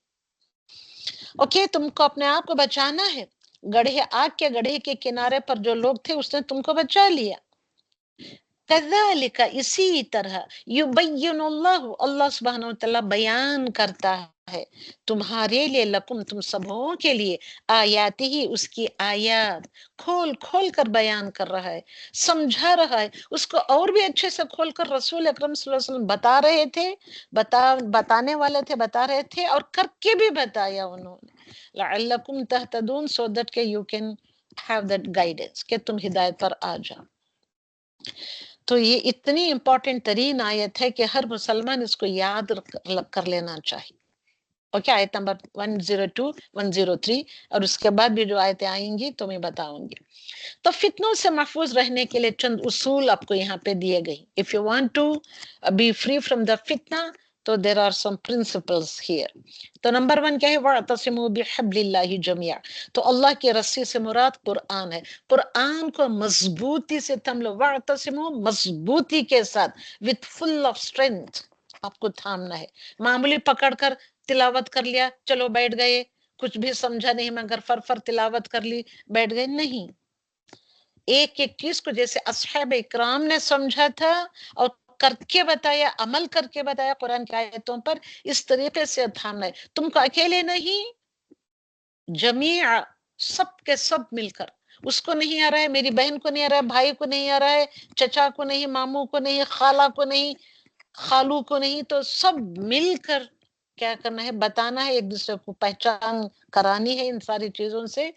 اوکے، تم کو اپنے آپ کو بچانا ہے. گڑھے، آگ کے گڑھے کے کنارے پر جو لوگ تھے اس نے تم کو بچا لیا. کذالک، اسی طرح، یبین اللہ، اللہ سبحانہ وتعالیٰ بیان کرتا ہے تمہارے لیے، لکم، تم سبوں کے لیے، آیات ہی، اس کی آیات کھول کھول کر بیان کر رہا ہے، سمجھا رہا ہے اس کو، اور بھی اچھے سے کھول کر رسول اکرم صلی اللہ علیہ وسلم بتا رہے تھے، بتانے والے تھے، بتا رہے تھے، اور کر کے بھی بتایا انہوں نے. لعلکم تہتدون، so that کہ you can have that guidance، کہ تم ہدایت پر آ جاؤ. تو یہ اتنی امپورٹنٹ ترین آیت ہے کہ ہر مسلمان اس کو یاد کر لینا چاہیے. اوکے، آیت نمبر 102 103، اور اس کے بعد بھی جو آیتیں آئیں گی تو میں بتاؤں گی. تو فتنوں سے محفوظ رہنے کے لیے چند اصول آپ کو یہاں پہ دیے گئے. If you want to be free from the فتنہ، تو there are some principles here. تو نمبر 1 کیا ہے؟ وَاعْتَصِمُوا بِحَبْلِ اللَّهِ جَمِيعًا، تو اللہ کی رسی سے مراد قرآن ہے. قرآن کو مضبوطی سے تھام لو. وَاعْتَصِمُوا، مضبوطی کے ساتھ، with full of strength، آپ کو تھامنا ہے. معمولی پکڑ کر تلاوت کر لیا، چلو بیٹھ گئے، کچھ بھی سمجھا نہیں مگر فر تلاوت کر لی، بیٹھ گئے، نہیں. ایک ایک چیز کو جیسے اصحاب اکرام نے سمجھا تھا اور کر کے بتایا، عمل کر کے بتایا قرآن کی آیتوں پر، اس طریقے سے تھامنا ہے. تم کو اکیلے نہیں، جمیع، سب کے سب مل کر. اس کو نہیں آ رہا ہے، میری بہن کو نہیں آ رہا ہے، بھائی کو نہیں آ رہا ہے، چچا کو نہیں، ماموں کو نہیں، خالہ کو نہیں، خالو کو نہیں، تو سب مل کر کیا کرنا ہے؟ بتانا ہے، ایک دوسرے کو پہچان کرانی ہے ان ساری چیزوں سے.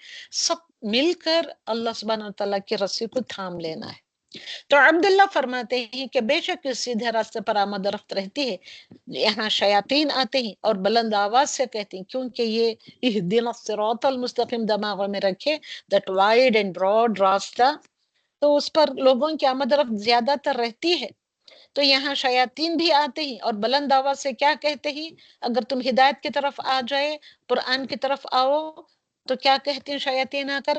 سب مل کر اللہ سبحانہ و تعالیٰ کی رسی کو تھام لینا ہے. تو عبداللہ فرماتے ہیں کہ بے شک اس سیدھے راستے پر آمد رفت رہتی ہے، یہاں شیاطین آتے ہیں اور بلند آواز سے کہتے ہیں، کیونکہ یہ اہدنا الصراط المستقیم دماغوں میں رکھے، that wide and broad راستہ، تو اس پر لوگوں کی آمد رفت زیادہ تر رہتی ہے. تو یہاں شیاطین بھی آتے ہیں اور بلند آواز سے کیا کہتے ہیں؟ اگر تم ہدایت کی طرف آ جائے، قرآن کی طرف آؤ، تو کیا کہتے ہیں شیاطین آ کر؟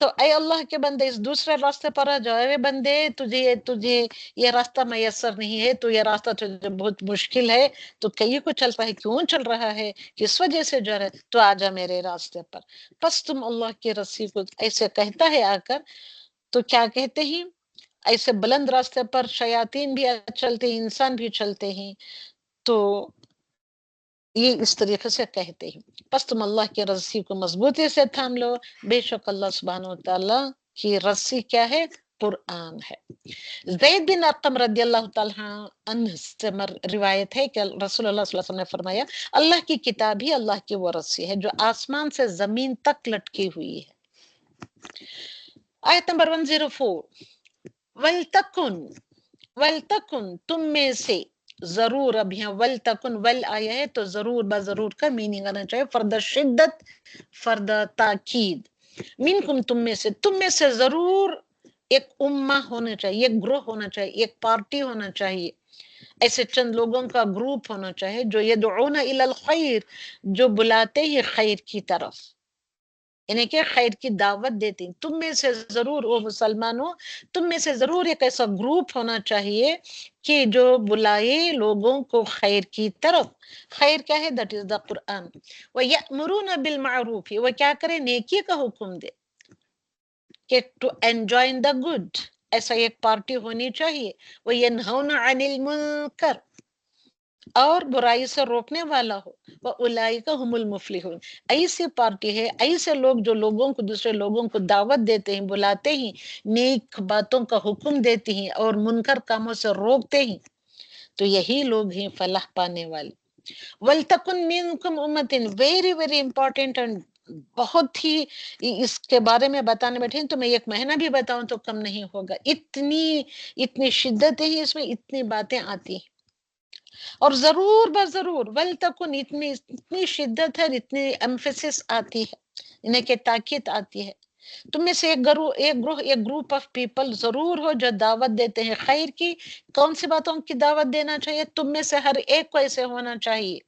تو اے اللہ کے بندے، اس دوسرے راستے پر آ جاؤ. اے بندے، تجھے یہ راستہ میسر نہیں ہے، تو یہ راستہ تجھے بہت مشکل ہے، تو کئی کو چلتا ہے، کیوں چل رہا ہے، کس وجہ سے جا رہا ہے، تو آ جا میرے راستے پر. پس تم اللہ کی رسی کو ایسے کہتا ہے آ کر، تو کیا کہتے ہیں؟ ایسے بلند راستے پر شیاطین بھی چلتے ہیں، انسان بھی چلتے ہیں، تو یہ اس طریقے سے کہتے ہیں. پس تم اللہ کی رسی کو مضبوطی سے تھام لو، بے شک اللہ سبحانہ و تعالیٰ کی رسی کیا ہے؟ قرآن ہے. زید بن ارقم رضی اللہ تعالیٰ عنہ سے روایت ہے کہ رسول اللہ صلی اللہ علیہ وسلم نے فرمایا، اللہ کی کتاب ہی اللہ کی وہ رسی ہے جو آسمان سے زمین تک لٹکی ہوئی ہے. آیت نمبر 104، وَلْتَكُنْ، تم میں سے، ضرور. اب یہاں وَلْتَكُنْ ول آیا ہے تو ضرور بضرور کا میننگ آنا چاہیے، فرد شدت، فرد تاکید. منکم، تم میں سے ضرور ایک امہ ہونا چاہیے، ایک گروہ ہونا چاہیے، ایک پارٹی ہونا چاہیے، ایسے چند لوگوں کا گروپ ہونا چاہیے جو یدعون الی الخیر، جو بلاتے ہیں خیر کی طرف، یعنی کہ خیر کی دعوت دیتے ہیں۔ تم میں سے ضرور وہ مسلمانوں، تم میں سے ضرور ایک ایسا گروپ ہونا چاہیے کہ جو بلائے لوگوں کو خیر کی طرف۔ خیر کیا ہے؟ دیٹ از دا قرآن۔ وَيَأْمُرُونَ بِالْمَعْرُوفِ، وہ کیا کرے؟ نیکی کا حکم دے، کہ ٹو انجوائے دا گڈ، ایسا ایک پارٹی ہونی چاہیے۔ وَيَنْهَوْنَ عَنِ الْمُنْكَرِ، اور برائی سے روکنے والا ہو۔ وَأُولَئِكَ هُمُ الْمُفْلِحُونَ، ایسی پارٹی ہے، ایسے لوگ جو لوگوں کو، دوسرے لوگوں کو دعوت دیتے ہیں، بلاتے ہیں، نیک باتوں کا حکم دیتے ہیں اور منکر کاموں سے روکتے ہیں، تو یہی لوگ ہیں فلاح پانے والے۔ وَلْتَكُنْ مِنْكُمْ أُمَّةٌ، ویری ویری امپورٹنٹ، اینڈ بہت ہی اس کے بارے میں بتانے بیٹھے ہیں تو میں ایک مہینہ بھی بتاؤں تو کم نہیں ہوگا، اتنی شدتیں ہیں اس میں، اتنی باتیں آتی ہیں، اور ضرور بضرور ولتکن، اتنی شدت ہے، اتنی ایمفیسس آتی ہے، انہیں کہ تاکید آتی ہے، تم میں سے ایک گروپ آف پیپل ضرور ہو جو دعوت دیتے ہیں خیر کی۔ کون سی باتوں کی دعوت دینا چاہیے؟ تم میں سے ہر ایک کو ایسے ہونا چاہیے۔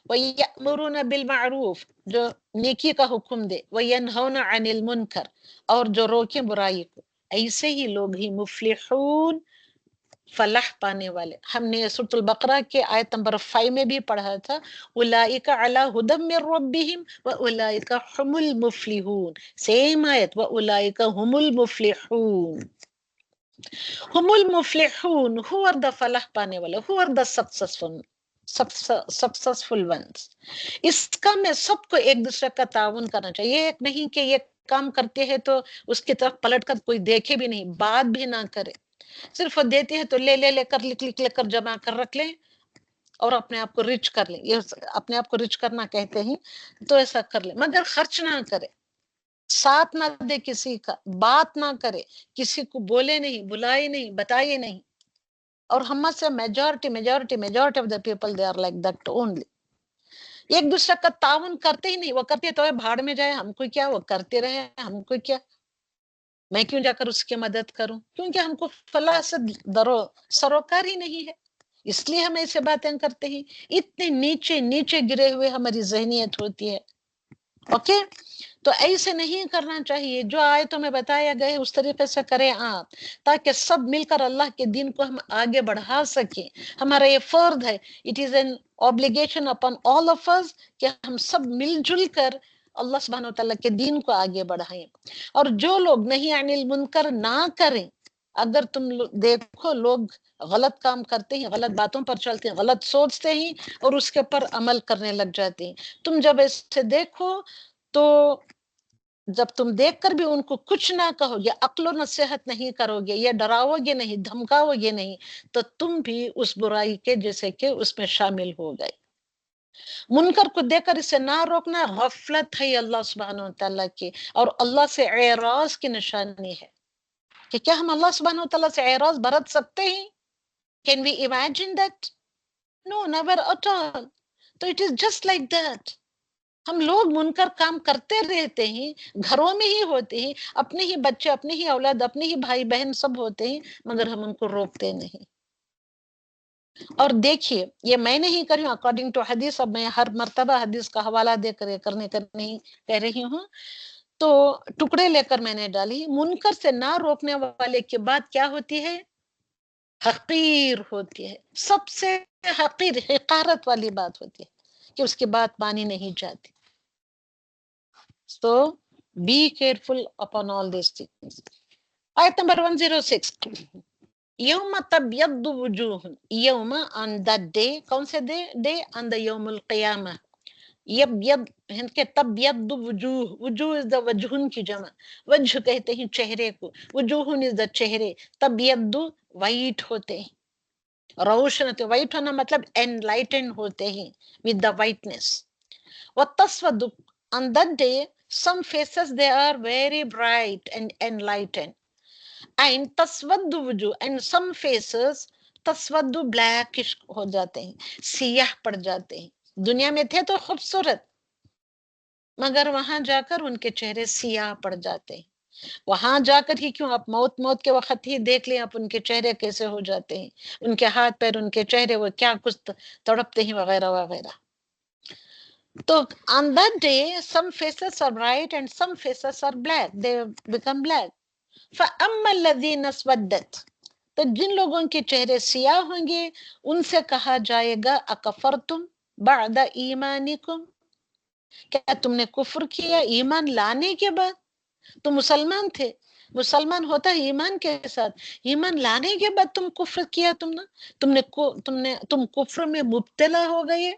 وَيَأْمُرُونَ بِالْمَعْرُوفِ، جو نیکی کا حکم دے، وَيَنْهَوْنَ عَنِ الْمُنْكَرِ، اور جو روکے برائی کو، ایسے ہی لوگ ہی مفلحون، فلاح پانے والے۔ ہم نے سورۃ البقرہ کے آیت نمبر 5 میں بھی پڑھا تھا، اولئک علی ھدی من ربہم واولئک ھم المفلحون، سیم آیت، واولئک ھم المفلحون۔ ہم المفلحون، who are the فلاح پانے والے، who are the successful ones۔ اس کا میں سب کو ایک دوسرے کا تعاون کرنا چاہیے، یہ ایک نہیں کہ یہ کام کرتے ہیں تو اس کی طرف پلٹ کر کوئی دیکھے بھی نہیں، بات بھی نہ کرے، صرف وہ دیتے ہیں تو لے کر لکھ کر جمع کر رکھ لیں اور اپنے آپ کو رچ کر لیں، یہ اپنے آپ کو رچ کرنا کہتے ہیں، تو ایسا کر لیں، مگر خرچ نہ کرے، ساتھ نہ دے کسی کا، بات نہ کرے، کسی کو بولے نہیں، بلائے نہیں، بتائے نہیں۔ اور ہم سے majority of the people they are like that only, ایک دوسرے کا تعاون کرتے ہی نہیں، وہ کرتے تو بھاڑ میں جائے، ہم کو کیا، وہ کرتے رہے، ہم کو کیا، میں کیوں جا کر اس کی مدد کروں، کیونکہ ہم کو فلاح سے سروکار ہی نہیں ہے، اس لیے ہم ایسے باتیں کرتے ہیں، اتنے نیچے گرے ہوئے ہماری ذہنیت ہوتی ہے۔ اوکے، تو ایسے نہیں کرنا چاہیے، جو آیتوں میں بتایا گیا اس طریقے سے کریں آپ، تاکہ سب مل کر اللہ کے دین کو ہم آگے بڑھا سکیں۔ ہمارا یہ فرض ہے، it is an obligation upon all of us، کہ ہم سب مل جل کر اللہ سبحانہ وتعالیٰ کے دین کو آگے بڑھائیں۔ اور جو لوگ نہیں عن المنکر نہ کریں، اگر تم دیکھو لوگ غلط کام کرتے ہیں، غلط باتوں پر چلتے ہیں، غلط سوچتے ہیں اور اس کے پر عمل کرنے لگ جاتے ہیں، تم جب ایسے دیکھو تو جب تم دیکھ کر بھی ان کو کچھ نہ کہو گے، عقل و نصیحت نہیں کرو گے، یا ڈراؤ گے نہیں، دھمکاؤ گے نہیں، تو تم بھی اس برائی کے جیسے کہ اس میں شامل ہو گئے۔ منکر کو دیکھ کر اسے نہ روکنا غفلت ہے اللہ سبحانہ وتعالیٰ کی، اور اللہ سے اعراض کی نشانی ہے، کہ کیا ہم اللہ سبحانہ وتعالیٰ سے اعراض برت سکتے ہیں؟ Can we imagine that? No, never at all. تو it is just like that. ہم لوگ منکر کام کرتے رہتے ہیں، گھروں میں ہی ہوتے ہیں، اپنے ہی بچے، اپنے ہی اولاد، اپنے ہی بھائی بہن سب ہوتے ہیں، مگر ہم ان کو روکتے نہیں۔ اور دیکھیے، یہ میں نہیں کر رہی ہوں اکارڈنگ ٹو حدیث، اب میں ہر مرتبہ حدیث کا حوالہ دے کر یہ کرنے کا نہیں کہہ رہی ہوں، تو ٹکڑے لے کر میں نے ڈالی۔ منکر سے نہ روکنے والے کی بات کیا ہوتی ہے؟ حقیر ہوتی ہے، سب سے حقیر، حقارت والی بات ہوتی ہے، کہ اس کی بات مانی نہیں جاتی۔ So be careful upon all these things. Ayat number 106. یوم تبیض وجوہ، یوم on that day، کون سے day on the یوم القیامہ، یبیض کہ تبیض وجوہ، وجوہ is the وجہن کی جمع، وجہ کہتے ہیں چہرے کو، وجوہن is the چہرے، تبیض وائٹ ہوتے ہیں، روشن ہوتے، وائٹ ہونا مطلب enlightened ہوتے ہیں with the whiteness۔ وَالتَّسْوَدُ on that day some faces they are very bright and enlightened، and تسود وجوہ and some faces تسود blackish ہو جاتے ہیں، سیاہ پڑ جاتے ہیں، دنیا میں تھے تو خوبصورت، مگر وہاں جا کر ان کے چہرے سیاہ پڑ جاتے ہیں۔ وہاں جا کر ہی کیوں، آپ موت کے وقت ہی دیکھ لیں آپ ان کے چہرے کیسے ہو جاتے ہیں، ان کے ہاتھ پیر، ان کے چہرے وہ کیا کچھ تڑپتے ہیں وغیرہ وغیرہ. تو on that day some faces are bright and some faces are black, they become black. فَأَمَّا الَّذِينَ اسْوَدَّتْ، تو جن لوگوں کے چہرے سیاہ ہوں گے ان سے کہا جائے گا اکفرتم بعد ایمانکم، کیا تم نے کفر کیا ایمان لانے کے بعد؟ تم مسلمان تھے، مسلمان ہوتا ہے ایمان کے ساتھ، ایمان لانے کے بعد تم کفر کیا، تم کفر میں مبتلا ہو گئے.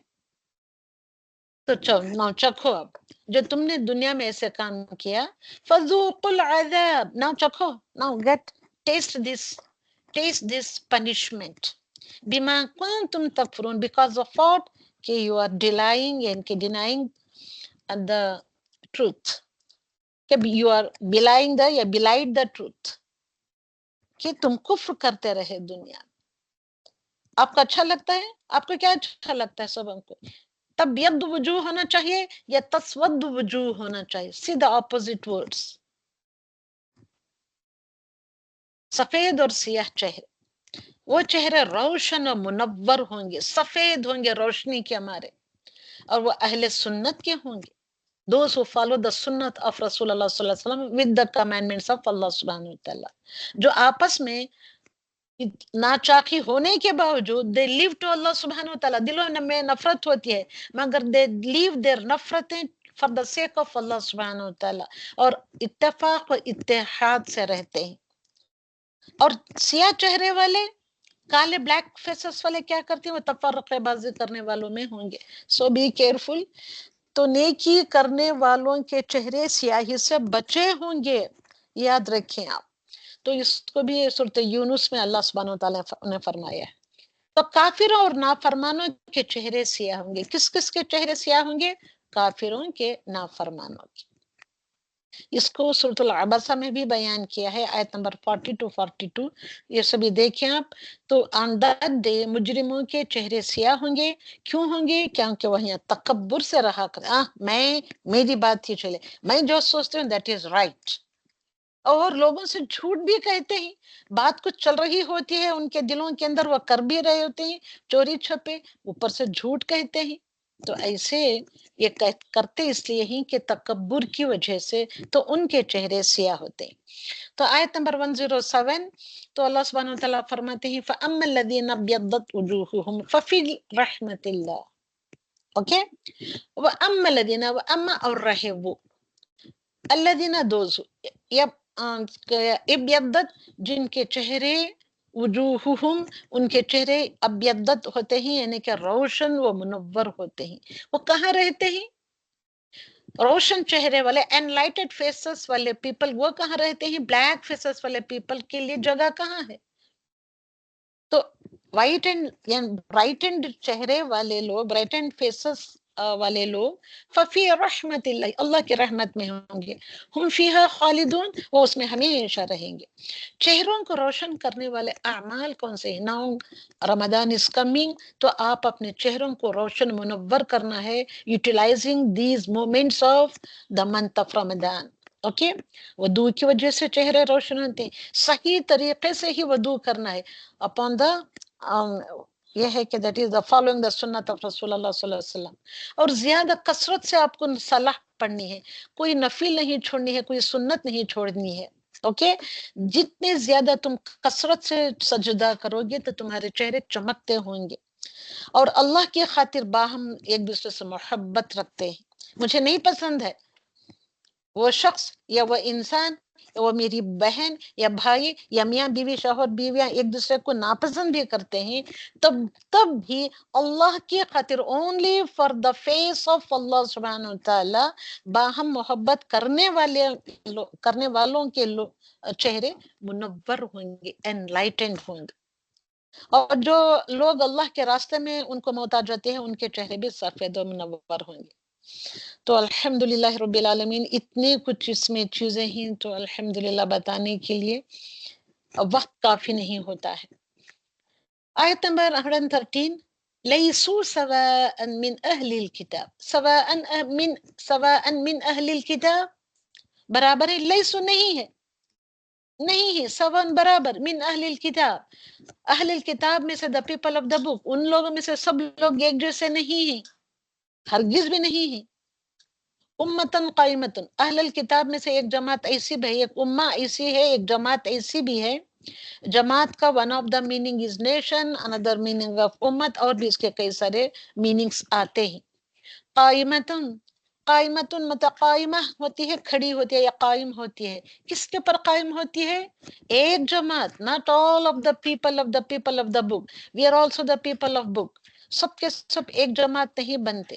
تو نو چکھو، اب جو تم نے دنیا میں ایسے کام کیا، فذوقوا العذاب، ناؤ چکھو، now get taste this punishment بما کنتم تکفرون because of what کہ you are denying the truth، کہ you are belied the truth، کہ تم کفر کرتے رہے دنیا. آپ کو اچھا لگتا ہے؟ آپ کو کیا اچھا لگتا ہے سب کو؟ تب ید وجوہ ہونا چاہیے یا تسود وجوہ ہونا چاہیے؟ سیدھا اپوزٹ ورڈز، سفید اور سیاہ چہرے، وہ چہرے روشن اور منور ہوں گے، سفید ہوں گے روشنی کے ہمارے، اور وہ اہل سنت کے ہوں گے. those who follow the sunnat of رسول اللہ صلی اللہ علیہ وسلم with the commandments of اللہ سبحانہ وتعالی، جو آپس میں ناچاقی ہونے کے باوجود they live to اللہ سبحانہ وتعالی، دلوں میں نفرت ہوتی ہے مگر they leave their نفرتیں for the sake of اللہ سبحانہ وتعالی، اور اتفاق و اتحاد سے رہتے ہیں. اور سیاہ چہرے والے، کالے بلیک فیسز والے کیا کرتے ہیں؟ وہ تفرقہ بازی کرنے والوں میں ہوں گے. سو بی کیئرفل. تو نیکی کرنے والوں کے چہرے سیاہی سے بچے ہوں گے، یاد رکھیں آپ. تو اس کو بھی سورۃ یونس میں اللہ سبحانہ وتعالی نے فرمایا ہے. تو کافروں اور نافرمانوں کے چہرے سیاہ ہوں گے. کس کس کے چہرے سیاہ ہوں گے؟ کافروں کے، نافرمانوں کے. اس کو سورۃ العبسہ میں بھی بیان کیا ہے، آیت نمبر 40 to 42. یہ سبھی دیکھیں آپ. تو آن دیٹ ڈے مجرموں کے چہرے سیاہ ہوں گے. کیوں ہوں گے؟ کیونکہ وہ یہاں تکبر سے رہا کرے، میری بات ہی چلے، میں جو سوچتی ہوں دیٹ از رائٹ. اور لوگوں سے جھوٹ بھی کہتے ہیں، بات کچھ چل رہی ہوتی ہے ان کے دلوں کے اندر، وہ کر بھی رہے ہوتے ہیں چوری چھپے، اوپر سے جھوٹ کہتے ہیں. تو ایسے یہ کرتے اس لیے ہی کہ تکبر کی وجہ سے، تو ان کے چہرے سیاہ ہوتے ہیں. تو آیت نمبر 107 تو اللہ سبحانہ وتعالیٰ فرماتے ہیں فَأَمَّا الَّذِينَ ابْيَضَّتْ وُجُوهُهُمْ فَفِي رَحْمَةِ اللَّهِ. اوکے. وَأَمَّا الَّذِينَ، وَأَمَّا اور رہے وہ، الَّذِينَ دوز ابیضت جن کے چہرے، وجوہہم ان کے چہرے ابیضت ہوتے ہیں یعنی کہ روشن و منور ہوتے ہیں. وہ کہاں رہتے ہیں؟ روشن چہرے والے انلائٹڈ فیسز والے پیپل وہ کہاں رہتے ہیں؟ بلیک فیسز والے پیپل کے لیے جگہ کہاں ہے؟ تو وائٹ اینڈ چہرے والے لوگ، برائٹ اینڈ فیسز والے لوگ، ففی رحمت اللہ، اللہ کی رحمت میں ہوں گے. ہم فیہا خالدون، وہ اس میں ہمیشہ رہیں گے. چہروں کو روشن کرنے والے اعمال کون سے ہیں؟ ناؤ رمضان از کمنگ، تو آپ اپنے چہروں کو روشن منور کرنا ہے، utilizing these moments of the month of Ramadan. Okay. وضو کی وجہ سے چہرے روشن ہوتے ہیں، صحیح طریقے سے ہی وضو کرنا ہے. اپون دا یہ ہے کہ that is the following the سنت آف رسول اللہ صلی اللہ علیہ وسلم. اور زیادہ کثرت سے آپ کو صلاح پڑھنی ہے، کوئی نفل نہیں چھوڑنی ہے، کوئی سنت نہیں چھوڑنی ہے. اوکے. جتنے زیادہ تم کثرت سے سجدہ کرو گے تو تمہارے چہرے چمکتے ہوں گے. اور اللہ کی خاطر باہم ایک دوسرے سے محبت رکھتے ہیں. مجھے نہیں پسند ہے وہ شخص یا وہ انسان، وہ میری بہن یا بھائی یا میاں بیوی، شوہر بیویاں ایک دوسرے کو ناپسند بھی کرتے ہیں، تب بھی اللہ کی خاطر، only for the face of اللہ سبحانہ وتعالی، باہم محبت کرنے والوں کے چہرے منور ہوں گے، انلائٹنڈ ہوں گے. اور جو لوگ اللہ کے راستے میں ان کو محتاج ہوتے ہیں ان کے چہرے بھی سفید و منور ہوں گے. تو الحمدللہ رب العالمین، اتنے کچھ اس میں چیزیں ہیں تو الحمدللہ بتانے کے لیے وقت کافی نہیں ہوتا ہے. آیت نمبر 113 لیسو سواء من اہل الکتاب، سواء من اہل الکتاب برابر ہے، لیسو نہیں ہے، نہیں ہے، سوان برابر، من اہل الکتاب، اہل الکتاب میں سے، دا پیپل آف دا بک، ان لوگوں میں سے سب لوگ ایک جیسے نہیں ہیں، ہرگز بھی نہیں ہیں. امتن قائمتن، اہل الکتاب میں سے ایک جماعت ایسی بھی ہے، ایک امہ ایسی ہے، ایک جماعت ایسی بھی ہے. جماعت کا one of the meaning is nation, another meaning of امت، اور بھی اس کے کئی سارے میننگز آتے ہیں. قائمتن، قائمتن مطلب قائمہ ہوتی ہے، کھڑی ہوتی ہے یا قائم ہوتی ہے. کس کے پر قائم ہوتی ہے؟ ایک جماعت، not all of the people of the book. We are also the people of book. سب کے سب ایک جماعت نہیں بنتے،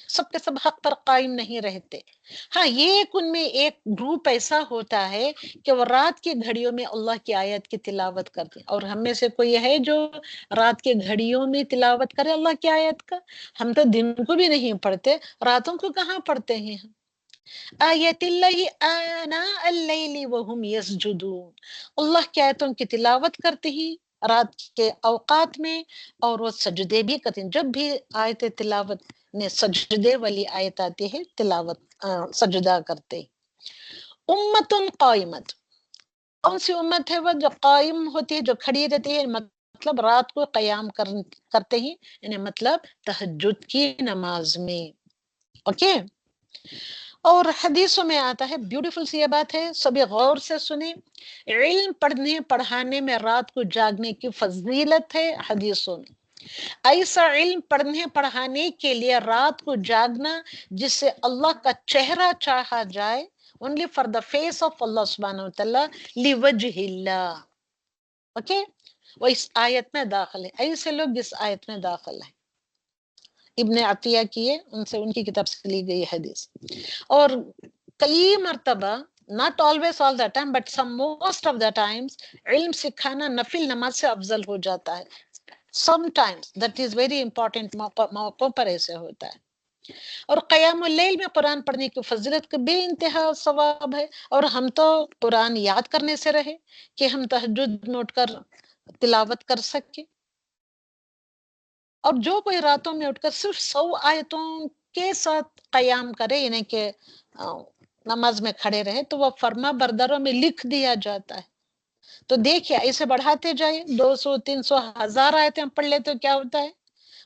سب کے سب حق پر قائم نہیں رہتے. ہاں، یہ ایک ان میں ایک گروپ ایسا ہوتا ہے کہ وہ رات کی گھڑیوں میں اللہ کی آیت کی تلاوت کرتے ہیں. اور ہم میں سے کوئی ہے جو رات کے گھڑیوں میں تلاوت کرے اللہ کی آیت کا؟ ہم تو دن کو بھی نہیں پڑھتے، راتوں کو کہاں پڑھتے ہیں ہم؟ آیت اللہ آناء اللیل وہم یسجدون، اللہ کی آیتوں کی تلاوت کرتے ہیں رات کے اوقات میں، اور وہ سجدے بھی کرتے ہیں. جب بھی آیت تلاوت نے سجدے والی آیت آتی ہے، تلاوت سجدہ کرتے. امتن قائمت، کون سی امت ہے وہ جو قائم ہوتی ہے، جو کھڑی رہتی ہے، مطلب رات کو قیام کرتے ہیں، یعنی مطلب تہجد کی نماز میں. اوکے. اور حدیثوں میں آتا ہے، بیوٹیفل سی یہ بات ہے، سبھی غور سے سنیں. علم پڑھنے پڑھانے میں رات کو جاگنے کی فضیلت ہے حدیثوں میں. ایسا علم پڑھنے پڑھانے کے لیے رات کو جاگنا جس سے اللہ کا چہرہ چاہا جائے، only for the face of Allah سبحانہ وتعالی، لوجہ اللہ. اوکے. وہ اس آیت میں داخل ہے، ایسے لوگ اس آیت میں داخل ہیں. ابن عطیہ کی ہے، ان سے ان کی کتاب سے لی گئی حدیث. اور کئی مرتبہ، not always all the time but some most of the times، علم سکھانا نفل نماز سے افضل ہو جاتا ہے. sometimes that is very important، موقعوں پر ایسے ہوتا ہے. اور قیام اللیل میں قرآن پڑھنے کی فضیلت کا بے انتہا ثواب ہے. اور ہم تو قرآن یاد کرنے سے رہے کہ ہم تہجد میں اٹھ کر تلاوت کر سکیں. اور جو کوئی راتوں میں اٹھ کر صرف 100 آیتوں کے ساتھ قیام کرے، یعنی کہ نماز میں کھڑے رہے، تو وہ فرما برداروں میں لکھ دیا جاتا ہے. تو دیکھیے، ایسے بڑھاتے جائیں، 200 300 1000 آیتیں پڑھ لے تو کیا ہوتا ہے؟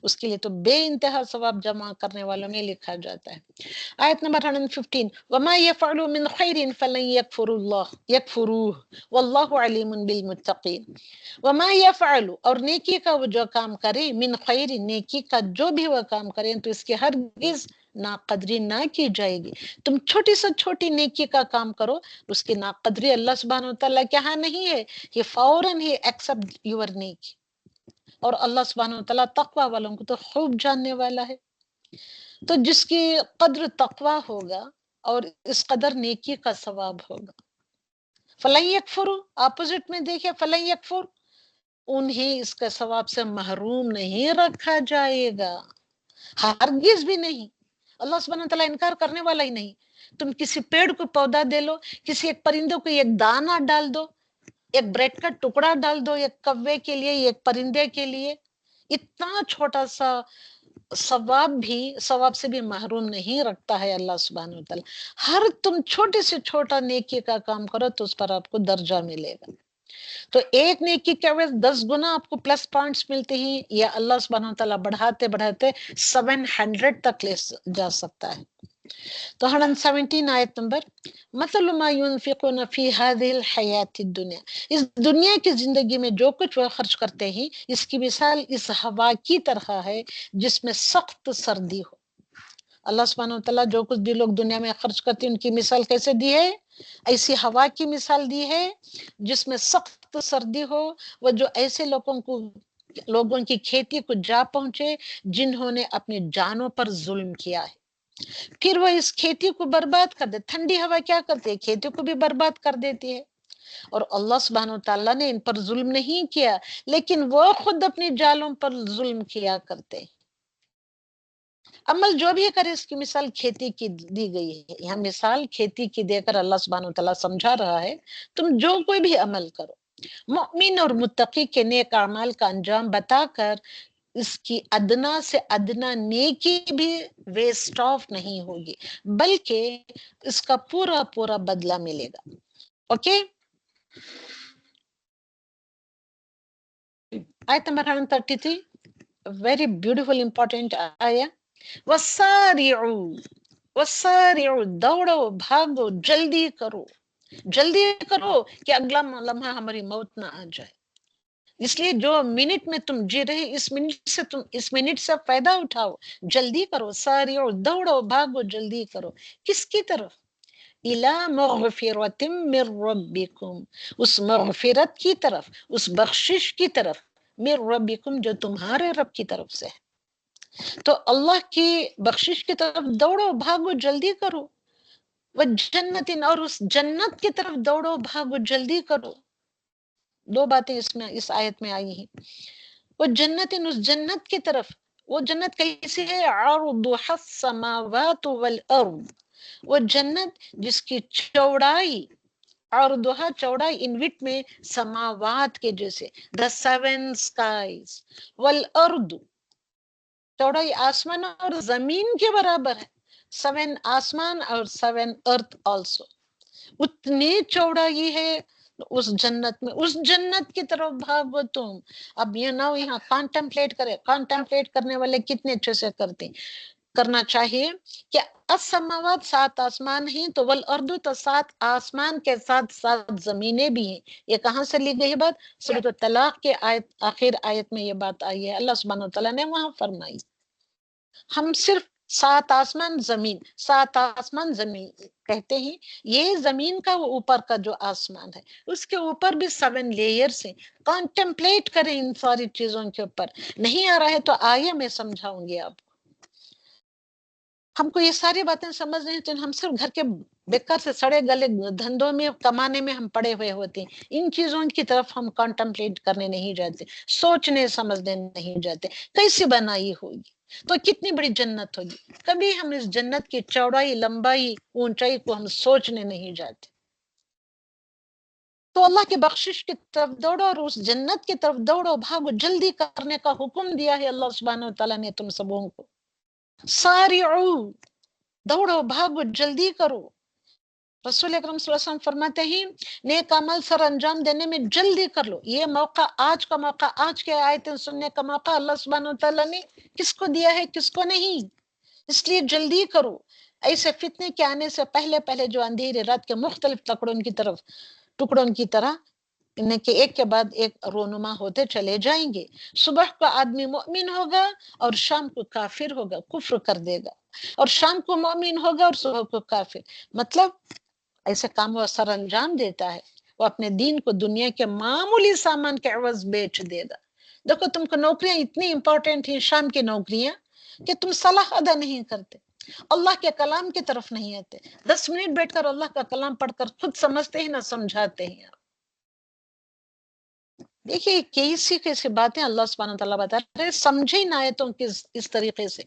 اس کے لیے تو بے انتہا ثواب جمع کرنے والوں میں لکھا جاتا ہے. آیت نمبر 115، وما يفعلوا من خير فلن يكفروه والله عليم بالمتقين. وما يفعلوا، اور نیکی کا وہ جو کام کرے، من خیر، نیکی کا جو بھی وہ کام کرے، تو اس کی ہرگز ناقدری نہ کی جائے گی. تم چھوٹی سے چھوٹی نیکی کا کام کرو، اس کی ناقدری اللہ سبحانہ وتعالیٰ کے ہاں نہیں ہے. یہ فوراً ہی ایکسپٹ یور نیکی. اور اللہ سبحانہ وتعالیٰ تقوی والوں کو تو خوب جاننے والا ہے. تو جس کی قدر تقوی ہوگا اور اس قدر نیکی کا ثواب ہوگا، فلن یکفروا، اپوزٹ میں دیکھیں، فلن یکفر، انہیں اس کے ثواب سے محروم نہیں رکھا جائے گا، ہرگز بھی نہیں. اللہ سبحانہ وتعالیٰ انکار کرنے والا ہی نہیں. تم کسی پیڑ کو پودا دے لو، کسی ایک پرندے کو ایک دانہ ڈال دو، ایک بریڈ کا ٹکڑا ڈال دو ایک کوے کے لیے، ایک پرندے کے لیے، اتنا چھوٹا سا ثواب سے بھی محروم نہیں رکھتا ہے اللہ سبحانہ وتعالیٰ. ہر تم چھوٹے سے چھوٹا نیکی کا کام کرو تو اس پر آپ کو درجہ ملے گا. تو ایک نیکی کے عوض 10 گنا آپ کو پلس پوائنٹس ملتے ہیں، یا اللہ سبحانہ وتعالیٰ بڑھاتے بڑھاتے 700 تک لے جا سکتا ہے. تو 117 آیت نمبر، مثل ما ينفقون في هذه الحیات الدنیا، اس دنیا کی زندگی میں جو کچھ وہ خرچ کرتے ہیں، اس کی مثال اس ہوا کی طرح ہے جس میں سخت سردی ہو. اللہ سبحانہ وتعالیٰ جو کچھ بھی لوگ دنیا میں خرچ کرتے ہیں، ان کی مثال کیسے دی ہے؟ ایسی ہوا کی مثال دی ہے جس میں سخت سردی ہو، وہ جو ایسے لوگوں کی کھیتی کو جا پہنچے جنہوں نے اپنی جانوں پر ظلم کیا ہے، پھر وہ اس کھیتی کو برباد کر دے. ٹھنڈی ہوا کیا کرتی ہے؟ کھیتی کو بھی برباد کر دیتی ہے. اور اللہ سبحانہ وتعالیٰ نے ان پر ظلم نہیں کیا، لیکن وہ خود اپنی جالوں پر ظلم کیا کرتے ہیں. عمل جو بھی کرے، اس کی مثال کھیتی کی دی گئی ہے. یہاں مثال کھیتی کی دے کر اللہ سبحانہ وتعالیٰ سمجھا رہا ہے، تم جو کوئی بھی عمل کرو، مؤمن اور متقی کے نیک اعمال کا انجام بتا کر اس کی ادنا سے ادنا نیکی بھی ویسٹ آف نہیں ہوگی، بلکہ اس کا پورا پورا بدلہ ملے گا. اوکے. آیت نمبر 133 ویری بیوٹیفل امپورٹنٹ آیا. وسارعوا وسارعوا، دوڑو بھاگو، جلدی کرو، جلدی کرو کہ اگلا لمحہ ہماری موت نہ آ جائے. اس لیے جو منٹ میں تم جی رہے اس منٹ سے فائدہ اٹھاؤ، جلدی کرو. سارعوا، دوڑو بھاگو، جلدی کرو. کس کی طرف؟ الی مغفرۃ من ربکم، اس مغفرت کی طرف، اس بخشش کی طرف، من ربکم جو تمہارے رب کی طرف سے ہے. تو اللہ کی بخشش کی طرف دوڑو بھاگو جلدی کرو. وہ جنت، اور اس جنت کی طرف دوڑو بھاگو جلدی کرو. دو باتیں اس آیت میں آئی ہیں. وہ جنت، اس جنت کی طرف. وہ جنت کیسی ہے؟ عرضها السماوات والارض، وہ جنت جس کی چوڑائی، عرضها چوڑائی ان وٹ میں سماوات کے جیسے، the seven skies، والارض چوڑائی آسمان اور زمین کے برابر ہے. 7 آسمان اور 7 ارتھ آلسو، اتنی چوڑائی ہے اس جنت میں. اس جنت کی طرف بھاگو تم. اب یہ نہ یہاں کانٹمپلیٹ کرے. کانٹمپلیٹ کرنے والے کتنے اچھے سے کرنا چاہیے کہ السماوات 7 آسمان ہیں، تو والارض تو 7 آسمان کے ساتھ 7 زمینیں بھی ہیں. یہ کہاں سے لی گئی بات؟ سورۃ الطلاق کے آخر آیت میں یہ بات آئی ہے. اللہ سبحانہ وتعالیٰ نے وہاں فرمائی. ہم صرف 7 آسمان زمین، 7 آسمان زمین کہتے ہیں. یہ زمین کا وہ اوپر کا جو آسمان ہے، اس کے اوپر بھی 7 لیئرز ہیں. کانٹمپلیٹ کریں ان ساری چیزوں کے اوپر. نہیں آ رہا ہے تو آئیے میں سمجھاؤں گی آپ. ہم کو یہ ساری باتیں سمجھ رہے ہیں تو ہم صرف گھر کے بیکار سے سڑے گلے دھندوں میں کمانے میں ہم پڑے ہوئے ہوتے ہیں. ان چیزوں کی طرف ہم کانٹمپلیٹ کرنے نہیں جاتے، سوچنے سمجھنے نہیں جاتے. کیسے بنائی ہوگی تو کتنی بڑی جنت ہوگی. کبھی ہم اس جنت کی چوڑائی، لمبائی، اونچائی کو ہم سوچنے نہیں جاتے. تو اللہ کی بخشش کی طرف دوڑو اور اس جنت کی طرف دوڑو بھاگو. جلدی کرنے کا حکم دیا ہے اللہ سبحانہ وتعالیٰ نے تم سبوں کو. سارعوا، دوڑو بھاگو جلدی کرو. رسول اکرم صلی اللہ علیہ وسلم فرماتے ہیں نیک عمل سر انجام دینے میں جلدی کر لو. یہ موقع، آج کا موقع، آج کے آیتیں سننے کا موقع اللہ سبحانہ وتعالیٰ نے کس کو دیا ہے، کس کو نہیں. اس لیے جلدی کرو. ایسے فتنے کے آنے سے پہلے پہلے جو اندھیرے رات کے مختلف ٹکڑوں کی طرح ان کے ایک کے بعد ایک رونما ہوتے چلے جائیں گے. صبح کو آدمی مؤمن ہوگا اور شام کو کافر ہوگا، کفر کر دے گا. اور شام کو مؤمن ہوگا اور صبح کو کافر. مطلب ایسے کام وہ سر انجام دیتا ہے. وہ اپنے دین کو دنیا کے معمولی سامان کے عوض بیچ دے گا. دیکھو تم کو نوکریاں اتنی امپورٹنٹ ہیں، شام کی نوکریاں، کہ تم صلاح ادا نہیں کرتے، اللہ کے کلام کی طرف نہیں آتے. 10 منٹ بیٹھ کر اللہ کا کلام پڑھ کر خود سمجھتے ہیں نہ سمجھاتے ہیں. دیکھیے کیسی کیسی باتیں اللہ سبحانہ تعالیٰ بتا رہے. سمجھے نہ آیتوں کی اس طریقے سے.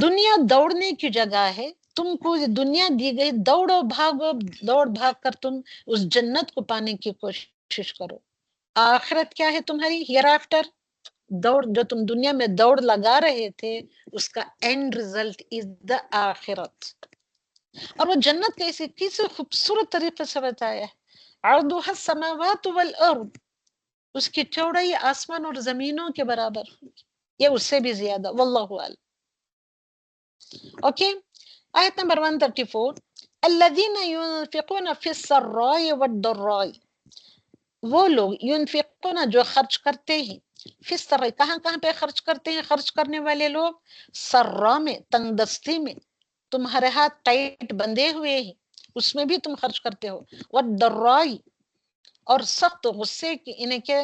دنیا دوڑنے کی جگہ ہے. تم کو دنیا دی گئی، دوڑو بھاگو، دوڑ بھاگ کر تم اس جنت کو پانے کی کوشش کرو. آخرت کیا ہے تمہاری؟ Hereafter. دوڑ جو تم دنیا میں دوڑ لگا رہے تھے، اس کا اینڈ ریزلٹ از دا آخرت. اور وہ جنت کیسے خوبصورت طریقے سے بتایا ہے. عرضها السماوات والارض، اس کی چوڑائی آسمان اور زمینوں کے برابر، یہ اس سے بھی زیادہ. واللہ اعلم. اوکے. آیت نمبر 134 الذین ينفقون فی السراء والضراء، وہ لوگ ينفقون جو خرچ کرتے ہیں، فی السراء کہاں کہاں پہ خرچ کرتے ہیں؟ خرچ کرنے والے لوگ سرا میں، تنگ دستی میں، تمہارے ہاتھ ٹائٹ بندھے ہوئے ہیں اس میں بھی تم خرچ کرتے ہو. والضراء، اور سخت غصے کی انہیں کے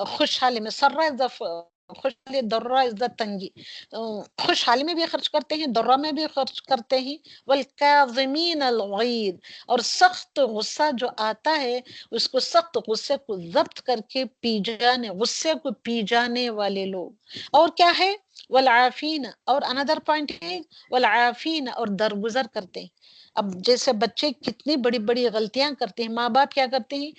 خوشحالی میں. سرا خوشحالی، درا عزت تنگی. خوشحالی میں بھی خرچ کرتے ہیں، درا میں بھی خرچ کرتے ہیں. والکاظمین الغیظ، اور سخت غصہ جو آتا ہے اس کو، سخت غصے کو ضبط کر کے پی جانے، غصے کو پی جانے والے لوگ. اور کیا ہے؟ والعافین، اور اندر پوائنٹ ہے والعافین، اور درگزر کرتے ہیں. اب جیسے بچے کتنی بڑی بڑی غلطیاں کرتے ہیں، ماں باپ کیا کرتے ہیں؟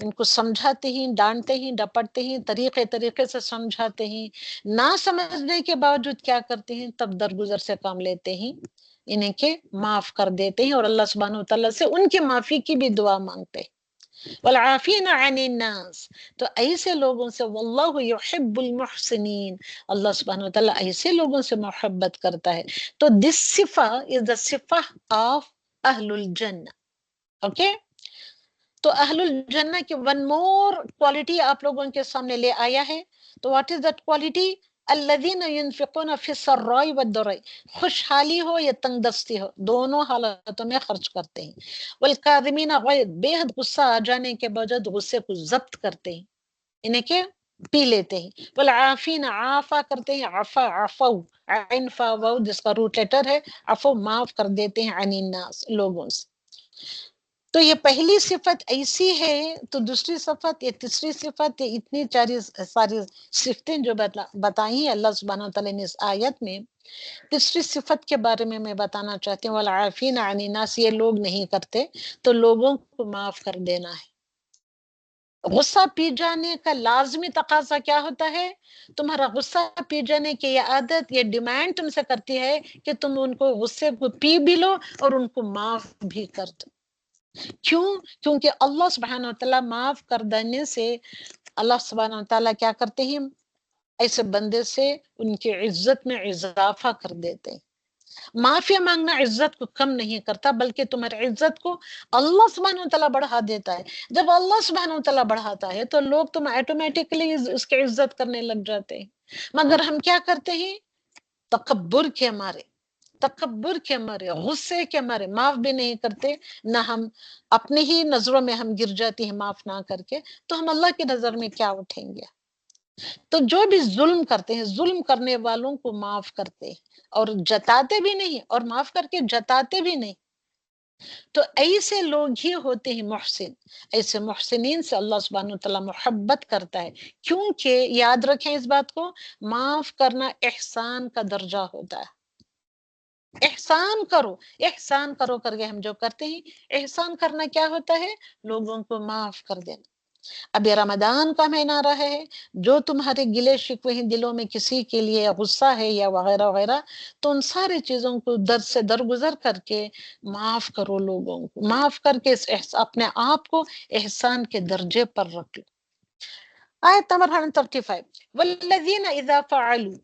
ان کو سمجھاتے ہیں، ڈانٹتے ہیں، ڈپٹتے ہیں، طریقے سے سمجھاتے ہیں، نہ سمجھنے کے باوجود کیا کرتے ہیں، تب درگزر سے کام لیتے ہیں، انہیں کے معاف کر دیتے ہیں اور اللہ سبحانہ وتعالیٰ سے ان کی معافی کی بھی دعا مانگتے ہیں۔ والعافین عن الناس، تو ایسے لوگوں سے واللہ یحب المحسنین، اللہ سبحانہ وتعالیٰ ایسے لوگوں سے محبت کرتا ہے۔ تو دس صفہ از دا صفہ آف اہل الجنہ، اوکے؟ تو اہل الجنہ کی ون مور کوالٹی آپ لوگوں کے سامنے لے آیا ہے۔ تو واٹ از دیٹ کوالٹی؟ الذین ينفقون فی السراء والضراء، خوشحالی ہو یا تنگ دستی ہو، دونوں حالتوں میں خرچ کرتے ہیں۔ والکاظمین الغیظ، بے حد غصہ آ جانے کے باوجود غصے کو ضبط کرتے ہیں، انہیں کہ پی لیتے ہیں۔ والعافین، عافا کرتے ہیں، عفا عفو، عین فا واو جس کا روٹ لیٹر ہے، عفو معاف کر دیتے ہیں، عن الناس لوگوں سے۔ تو یہ پہلی صفت ایسی ہے، تو دوسری صفت، یہ تیسری صفت، یہ اتنی ساری صفتیں جو بتائی ہیں اللہ سبحانہ وتعالیٰ نے اس آیت میں، تیسری صفت کے بارے میں بتانا چاہتی ہوں، والعافین عن الناس، یہ لوگ نہیں کرتے، تو لوگوں کو معاف کر دینا ہے۔ غصہ پی جانے کا لازمی تقاضا کیا ہوتا ہے؟ تمہارا غصہ پی جانے کی یہ عادت، یہ ڈیمانڈ تم سے کرتی ہے کہ تم ان کو غصے کو پی بھی لو اور ان کو معاف بھی کر دو۔ کیوں؟ کیونکہ اللہ سبحانہ وتعالیٰ معاف کر دینے سے اللہ سبحانہ وتعالیٰ کیا کرتے ہیں، ایسے بندے سے ان کی عزت میں اضافہ کر دیتے ہیں۔ معافی مانگنا عزت کو کم نہیں کرتا، بلکہ تمہاری عزت کو اللہ سبحانہ وتعالیٰ بڑھا دیتا ہے۔ جب اللہ سبحانہ وتعالیٰ بڑھاتا ہے تو لوگ تم آٹومیٹکلی اس کی عزت کرنے لگ جاتے ہیں۔ مگر ہم کیا کرتے ہیں؟ تکبر کے مارے غصے کے مارے معاف بھی نہیں کرتے، نہ ہم اپنی ہی نظروں میں ہم گر جاتی ہیں معاف نہ کر کے، تو ہم اللہ کی نظر میں کیا اٹھیں گے؟ تو جو بھی ظلم کرتے ہیں، ظلم کرنے والوں کو معاف کرتے ہیں اور جتاتے بھی نہیں، اور معاف کر کے جتاتے بھی نہیں۔ تو ایسے لوگ ہی ہوتے ہیں محسن، ایسے محسنین سے اللہ سبحانہ وتعالیٰ محبت کرتا ہے، کیونکہ یاد رکھیں اس بات کو، معاف کرنا احسان کا درجہ ہوتا ہے۔ احسان کرو کر کے ہم جو کرتے ہیں، احسان کرنا کیا ہوتا ہے؟ لوگوں کو معاف کر دینا۔ اب یہ رمضان کا مہینہ آ رہا ہے، جو تمہارے گلے شکوے ہیں دلوں میں کسی کے لیے غصہ ہے یا وغیرہ وغیرہ، تو ان سارے چیزوں کو در سے درگزر کر کے معاف کرو، لوگوں کو معاف کر کے اپنے آپ کو احسان کے درجے پر رکھ لو۔ آیت نمبر 135، والذین اذا فعلوا،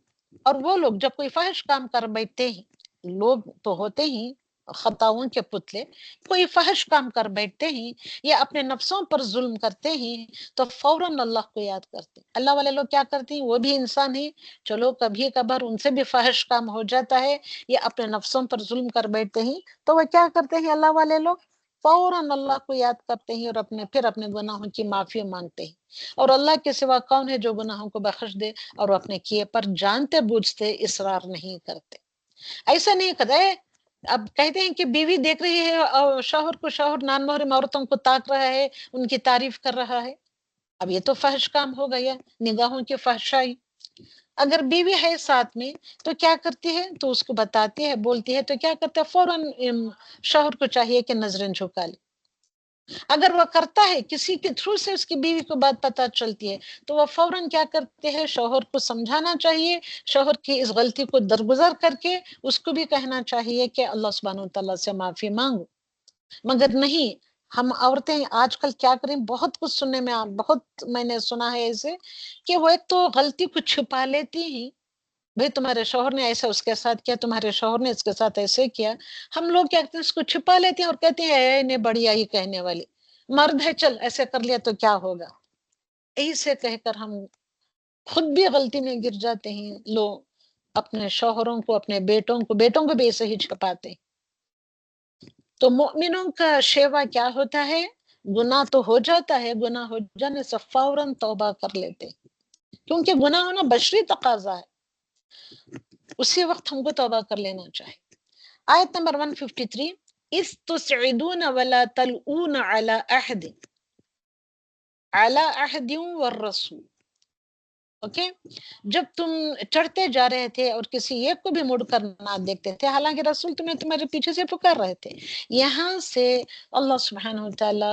اور وہ لوگ جب کوئی فحش کام کر بیٹھتے ہیں، لوگ تو ہوتے ہیں خطاؤں کے پتلے، کوئی فحش کام کر بیٹھتے ہیں یا اپنے نفسوں پر ظلم کرتے ہیں، تو فوراً اللہ کو یاد کرتے ہیں۔ اللہ والے لوگ کیا کرتے ہیں؟ وہ بھی انسان ہیں، چلو کبھی کبھار ان سے بھی فحش کام ہو جاتا ہے یا اپنے نفسوں پر ظلم کر بیٹھتے ہیں، تو وہ کیا کرتے ہیں؟ اللہ والے لوگ فوراً اللہ کو یاد کرتے ہیں اور پھر اپنے گناہوں کی معافی مانگتے ہیں۔ اور اللہ کے سوا کون ہے جو گناہوں کو بخش دے، اور وہ اپنے کیے پر جانتے بوجھتے اصرار نہیں کرتے۔ ایسا نہیں کرتے۔ اب کہتے ہیں کہ بیوی دیکھ رہی ہے اور شوہر نان محرم عورتوں کو تاک رہا ہے، ان کی تعریف کر رہا ہے، اب یہ تو فحش کام ہو گیا، نگاہوں کی فحشائی۔ اگر بیوی ہے ساتھ میں تو کیا کرتی ہے؟ تو اس کو بتاتی ہے، بولتی ہے، تو کیا کرتا ہے؟ فوراً شوہر کو چاہیے کہ نظریں جھکا لے۔ اگر وہ کرتا ہے، کسی کے تھرو سے اس کی بیوی کو بات پتہ چلتی ہے، تو وہ فوراً کیا کرتے ہیں؟ شوہر کو سمجھانا چاہیے، شوہر کی اس غلطی کو درگزر کر کے اس کو بھی کہنا چاہیے کہ اللہ سبحانہ وتعالیٰ سے معافی مانگو۔ مگر نہیں، ہم عورتیں آج کل کیا کریں، بہت کچھ سننے میں بہت میں نے سنا ہے ایسے کہ وہ ایک تو غلطی کو چھپا لیتی ہیں، بھئی تمہارے شوہر نے ایسا اس کے ساتھ کیا، تمہارے شوہر نے اس کے ساتھ ایسے کیا، ہم لوگ کیا کرتے ہیں؟ اس کو چھپا لیتے ہیں اور کہتے ہیں اے نے بڑی آئی کہنے والی، مرد ہے چل ایسے کر لیا تو کیا ہوگا، ایسے کہہ کر ہم خود بھی غلطی میں گر جاتے ہیں۔ لوگ اپنے شوہروں کو، اپنے بیٹوں کو بھی ایسے ہی چھپاتے ہیں۔ تو مومنوں کا شیوا کیا ہوتا ہے؟ گناہ تو ہو جاتا ہے، گناہ ہو جانے سے فوراً توبہ کر لیتے، کیونکہ گناہ ہونا بشری تقاضا ہے، اسی وقت ہم کو توبہ کر لینا چاہیے۔ آیت نمبر 153، اِذْ تُسْعِدُونَ وَلَا تَلْؤُونَ عَلَىٰ أَحَدٍ وَالرَّسُولِ، اوکے؟ جب تم چڑھتے جا رہے تھے اور کسی ایک کو بھی مڑ کر نہ دیکھتے تھے، حالانکہ رسول تمہیں تمہارے پیچھے سے پکار رہے تھے۔ یہاں سے اللہ سبحانہ وتعالی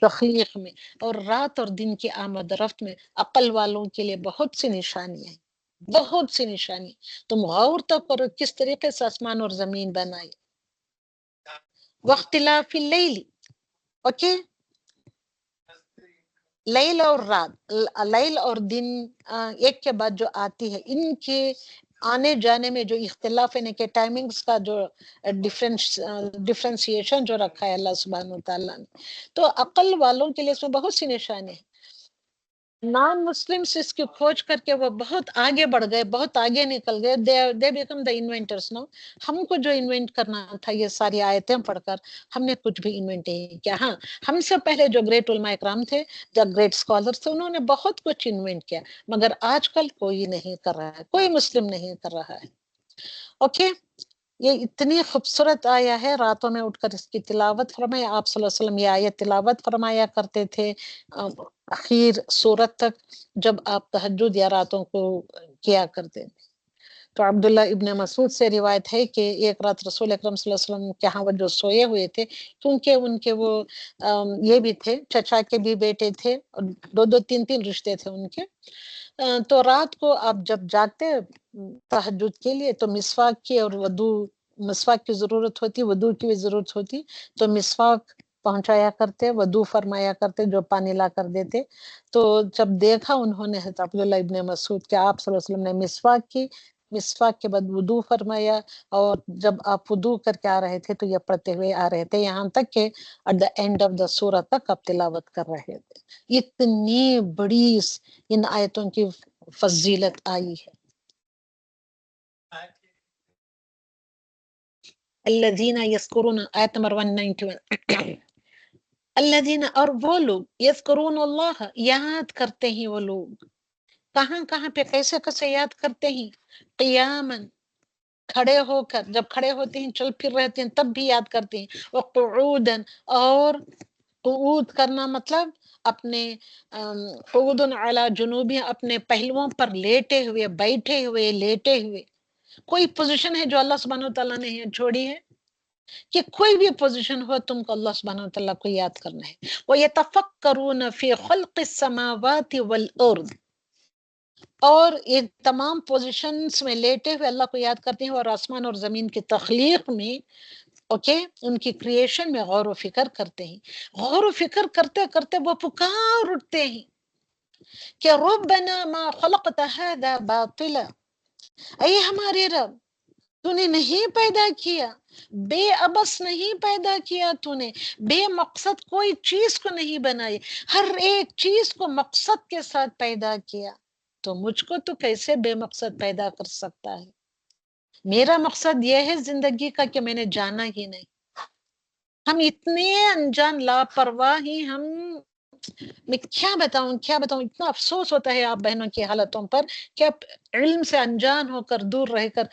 تخلیق میں اور رات اور دن کی آمد و رفت میں عقل والوں کے لیے بہت سی نشانیاں ہیں، بہت سی نشانی. تم غور تو کرو کس طریقے سے آسمان اور زمین بنائی. واختلاف اللیل، اوکے، لیل اور رات، لیل اور دن ایک کے بعد جو آتی ہے، ان کے آنے جانے میں جو اختلاف ہے کہ ٹائمنگز کا جو ڈفرینسیشن جو رکھا ہے اللہ سبحانہ وتعالیٰ نے، تو عقل والوں کے لیے اس میں بہت سی نشانی ہیں. نان مسلمس اس کی کھوج کر کے وہ بہت آگے بڑھ گئے، بہت آگے نکل گئے. دے بیکم دا انوینٹرس نو. ہم کو جو انوینٹ کرنا تھا یہ ساری آیتیں پڑھ کر، ہم نے کچھ بھی انوینٹ نہیں کیا. ہاں، ہم سے پہلے جو گریٹ علماء اکرام تھے، جو گریٹ اسکالرس تھے، انہوں نے بہت کچھ انوینٹ کیا، مگر آج کل کوئی نہیں کر رہا ہے، کوئی مسلم نہیں کر رہا ہے. اوکے، یہ اتنی خوبصورت آیا ہے. راتوں میں اٹھ کر اس کی تلاوت فرمایا. آپ صلی اللہ علیہ وسلم یہ آیت تلاوت فرمایا کرتے تھے اخیر سورت تک، جب آپ تہجد یا راتوں کو کیا کرتے. تو عبداللہ ابن مسعود سے روایت ہے کہ ایک رات رسول اکرم صلی اللہ علیہ وسلم کے ہاں وہ جو سوئے ہوئے تھے، کیونکہ ان کے وہ یہ بھی تھے، چچا کے بھی بیٹے تھے، اور دو دو تین تین رشتے تھے ان کے. تو رات کو آپ جب جاگتے تہجد کے لیے تو مسواک کی اور وضو، مسواک کی ضرورت ہوتی، وضو کی بھی ضرورت ہوتی، تو مسواک پہنچایا کرتے، وضو فرمایا کرتے، جو پانی لا کر دیتے. تو جب دیکھا انہوں نے حضرت عبداللہ ابن مسعود کہ آپ صلی اللہ علیہ وسلم نے مسواک کی، مسواک کے بعد وضو فرمایا، اور جب آپ وضو کر کے آ رہے تھے تو یہ پڑھتے ہوئے آ رہے تھے، یہاں تک کہ at the end of the سورہ تک آپ تلاوت کر رہے تھے. اتنی بڑی ان آیتوں کی فضیلت آئی ہے. الذین یذکرون، آیت نمبر 191. الذین، اور وہ لوگ، یذکرون اللہ، یاد کرتے ہیں وہ لوگ. کہاں کہاں پہ، کیسے کیسے یاد کرتے ہیں؟ قیاماً، کھڑے ہو کر، جب کھڑے ہوتے ہیں چل پھر رہتے ہیں تب بھی یاد کرتے ہیں. وقعوداً، اور قعود کرنا مطلب اپنے قعود علی جنوب، اپنے پہلوؤں پر لیٹے ہوئے، بیٹھے ہوئے، لیٹے ہوئے. کوئی پوزیشن ہے جو اللہ سبحانہ وتعالیٰ نے چھوڑی ہے؟ کہ کوئی بھی پوزیشن ہو، تم کو اللہ سبحانہ وتعالیٰ کو یاد کرنا ہے. وَيَتَفَكَّرُونَ فِي خَلْقِ السَّمَاوَاتِ وَالْأَرْضِ، اور یہ تمام پوزیشنز میں لیٹے ہوئے اللہ کو یاد کرتے ہیں، اور آسمان اور زمین کی تخلیق میں، اوکے، ان کی کریشن میں غور و فکر کرتے ہیں. غور و فکر کرتے کرتے وہ پکار اٹھتے ہیں کہ ربنا ما خلقت هذا باطلا، اے ہمارے رب، تو نے نہیں پیدا کیا، بے عبث نہیں پیدا کیا، تو نے بے مقصد کوئی چیز کو نہیں بنائی، ہر ایک چیز کو مقصد کے ساتھ پیدا کیا. تو مجھ کو تو کیسے بے مقصد پیدا کر سکتا ہے؟ میرا مقصد یہ ہے زندگی کا کہ میں نے جانا ہی نہیں. ہم اتنے انجان لاپرواہ ہی، ہم، میں کیا بتاؤں کیا بتاؤں. اتنا افسوس ہوتا ہے آپ بہنوں کی حالتوں پر کہ آپ علم سے انجان ہو کر، دور رہ کر،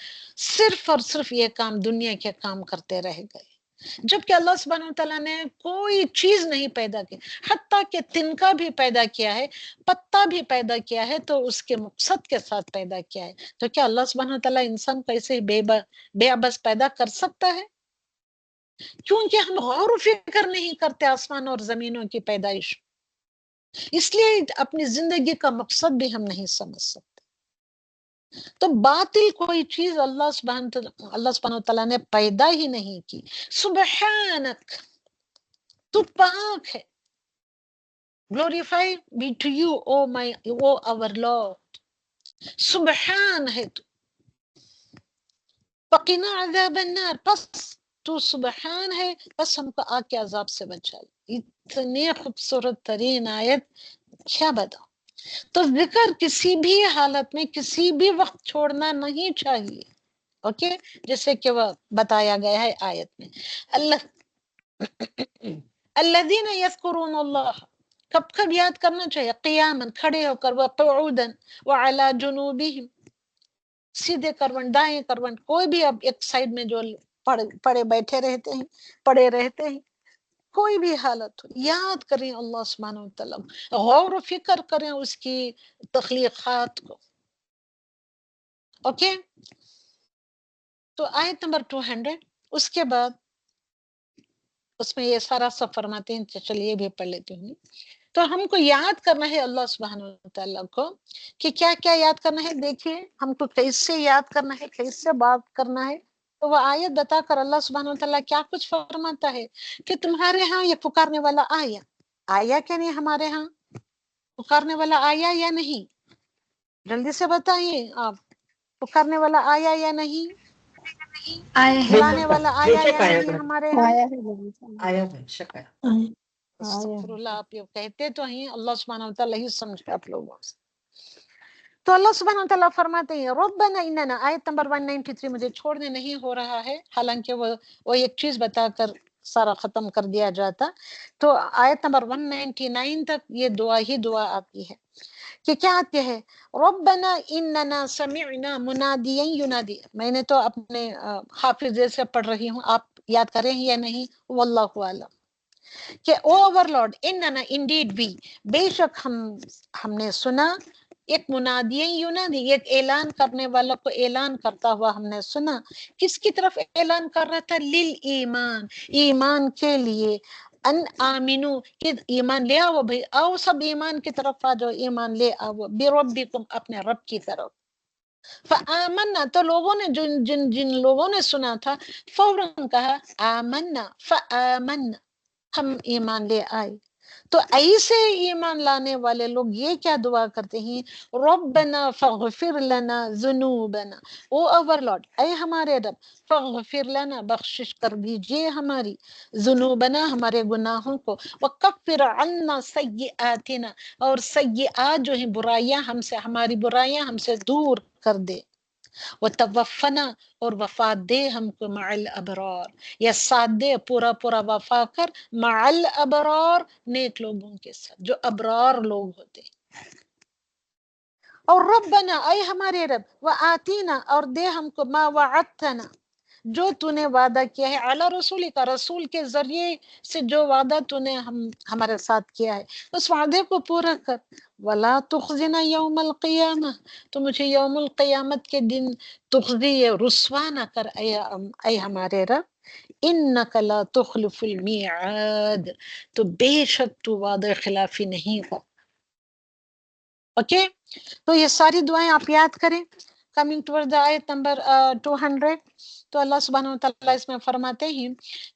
صرف اور صرف یہ کام، دنیا کے کام کرتے رہ گئے، جبکہ اللہ سبحانہ وتعالیٰ نے کوئی چیز نہیں پیدا کی. حتیٰ کہ تنکا بھی پیدا کیا ہے، پتا بھی پیدا کیا ہے، تو اس کے مقصد کے ساتھ پیدا کیا ہے. تو کیا اللہ سبحانہ وتعالیٰ انسان کو ایسے بے عبث پیدا کر سکتا ہے؟ کیونکہ ہم غور و فکر نہیں کرتے آسمان اور زمینوں کی پیدائش، اس لیے اپنی زندگی کا مقصد بھی ہم نہیں سمجھ سکتے. تو باطل کوئی چیز اللہ سبحانہ تعالیٰ نے پیدا ہی نہیں کی. سبحانک، تو پاک ہے. glorify be to you, O our Lord. سبحان ہے تو، فقنا عذاب النار، پس تو سبحان ہے، بس ہم کو آگ کے عذاب سے بچا لے. اتنی خوبصورت ترین آیت، کیا بتاؤ. تو ذکر کسی بھی حالت میں، کسی بھی وقت چھوڑنا نہیں چاہیے. اوکے، جیسے کہ وہ بتایا گیا ہے آیت میں. اللہ الذین یذکرون اللہ، کب کب یاد کرنا چاہیے؟ قیاما، کھڑے ہو کر، وقعودا، وعلی جنوبہم، سیدھے کروٹ، دائیں کروٹ، کوئی بھی اب ایک سائڈ میں جو پڑے بیٹھے رہتے ہیں، پڑے رہتے ہیں، کوئی بھی حالت ہو، یاد کریں اللہ سبحانہ وتعالیٰ، غور و فکر کریں اس کی تخلیقات کو. اوکے، تو آیت نمبر 200، اس کے بعد اس میں یہ سارا سب فرماتے ہیں. چلیے بھی پڑھ لیتی ہوں. تو ہم کو یاد کرنا ہے اللہ سبحانہ وتعالیٰ کو کہ کیا کیا یاد کرنا ہے. دیکھیے ہم کو کیسے یاد کرنا ہے, کیسے بات کرنا ہے. تو وہ آیت بتا کر اللہ سبحانہ وتعالیٰ کیا کچھ فرماتا ہے کہ تمہارے ہاں یہ پکارنے والا آیا, آیا کہ نہیں ہمارے ہاں پکارنے والا آیا یا نہیں؟ جلدی سے بتائیے آپ, پکارنے والا آیا یا نہیں؟ بلانے والا آیا یا نہیں ہمارے ہاں؟ استغفر اللہ, آپ یہ کہتے تو ہیں, اللہ سبحانہ وتعالیٰ ہی سمجھتے آپ لوگوں سے. تو اللہ سبحانہ وتعالیٰ فرماتے ہیں ربنا اننا, آیت نمبر 193 مجھے چھوڑنے نہیں ہو رہا ہے, حالانکہ وہ ایک چیز بتا کر سارا ختم کر دیا جاتا. تو آیت نمبر 199 تک یہ دعا ہی دعا آتی ہے کہ کیا آتی ہے, ربنا اننا سمعنا منادیا ینادی. میں نے تو اپنے حافظے سے پڑھ رہی ہوں, آپ یاد کریں یا نہیں, واللہ اعلم. کہ اوور لارڈ اننا انڈیڈ بھی, بے شک ہم نے سنا, ایک منادی ینادی, ایک اعلان کرنے والا کو اعلان کرتا ہوا ہم نے سنا. کس کی طرف اعلان کر رہا تھا؟ لیل ایمان, ایمان کے لیے. ان آمنو, کہ ایمان لے آؤ بھائی, آؤ سب ایمان کی طرف آ جاؤ, ایمان لے آؤ, بربکم, اپنے رب کی طرف. فآمنا, تو لوگوں نے جن لوگوں نے سنا تھا فوراً کہا آمنا, فآمنا, ہم ایمان لے آئے. تو ایسے ایمان لانے والے لوگ یہ کیا دعا کرتے ہیں, ربنا فاغفر لنا ذنوبنا, او اوور لارڈ, اے ہمارے رب, فاغفر لنا, بخشش کر دیجئے ہماری, ذنوبنا, ہمارے گناہوں کو, وکفر عنا سیئاتنا, اور سیئات جو ہیں برائیاں ہم سے, ہماری برائیاں ہم سے دور کر دے. وتوفنا, اور وفات دے ہم کو, مع الابرار, یا ساتھ دے پورا پورا وفا کر, مع الابرار, نیک لوگوں کے ساتھ, جو ابرار لوگ ہوتے. اور ربنا, اے ہمارے رب, وآتینا, اور دے ہم کو, ما وعدتنا, جو تو نے وعدہ کیا ہے, علی رسول کا, رسول کے ذریعے سے جو وعدہ تو نے ہمارے ساتھ کیا ہے, اس وعدے کو پورا کر. ولا تخزنا یوم القیامہ, تو مجھے یوم القیامت کے دن تخزی, رسوا نہ کر, اے ہمارے رب. انک لا تخلف المیعاد, تو بے شک تو وعدہ خلافی نہیں ہو. اوکے, تو یہ ساری دعائیں آپ یاد کریں. کمنگ ٹورڈ دا آیت نمبر 200, تو اللہ سبحانہ وتعالیٰ اس میں فرماتے ہیں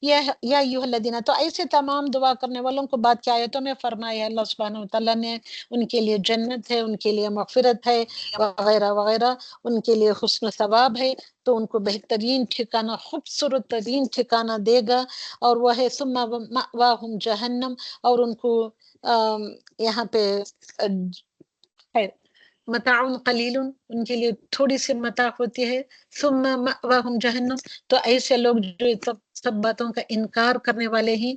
یا ایھا الذین, تو ایسے تمام دعا کرنے والوں کو بات کی آیتوں میں فرمایا اللہ سبحانہ وتعالیٰ نے, ان کے لیے جنت ہے, ان کے لیے مغفرت ہے, وغیرہ وغیرہ, ان کے لیے حسن ثواب ہے, تو ان کو بہترین ٹھکانہ, خوبصورت ترین ٹھکانہ دے گا, اور وہ ہے ثم مأواہم جہنم, اور ان کو یہاں پہ متاع قلیل, ان کے لیے تھوڑی سی متاع ہوتی ہے, ثم مأواہم جہنم, تو ایسے لوگ جو سب باتوں کا انکار کرنے والے ہیں,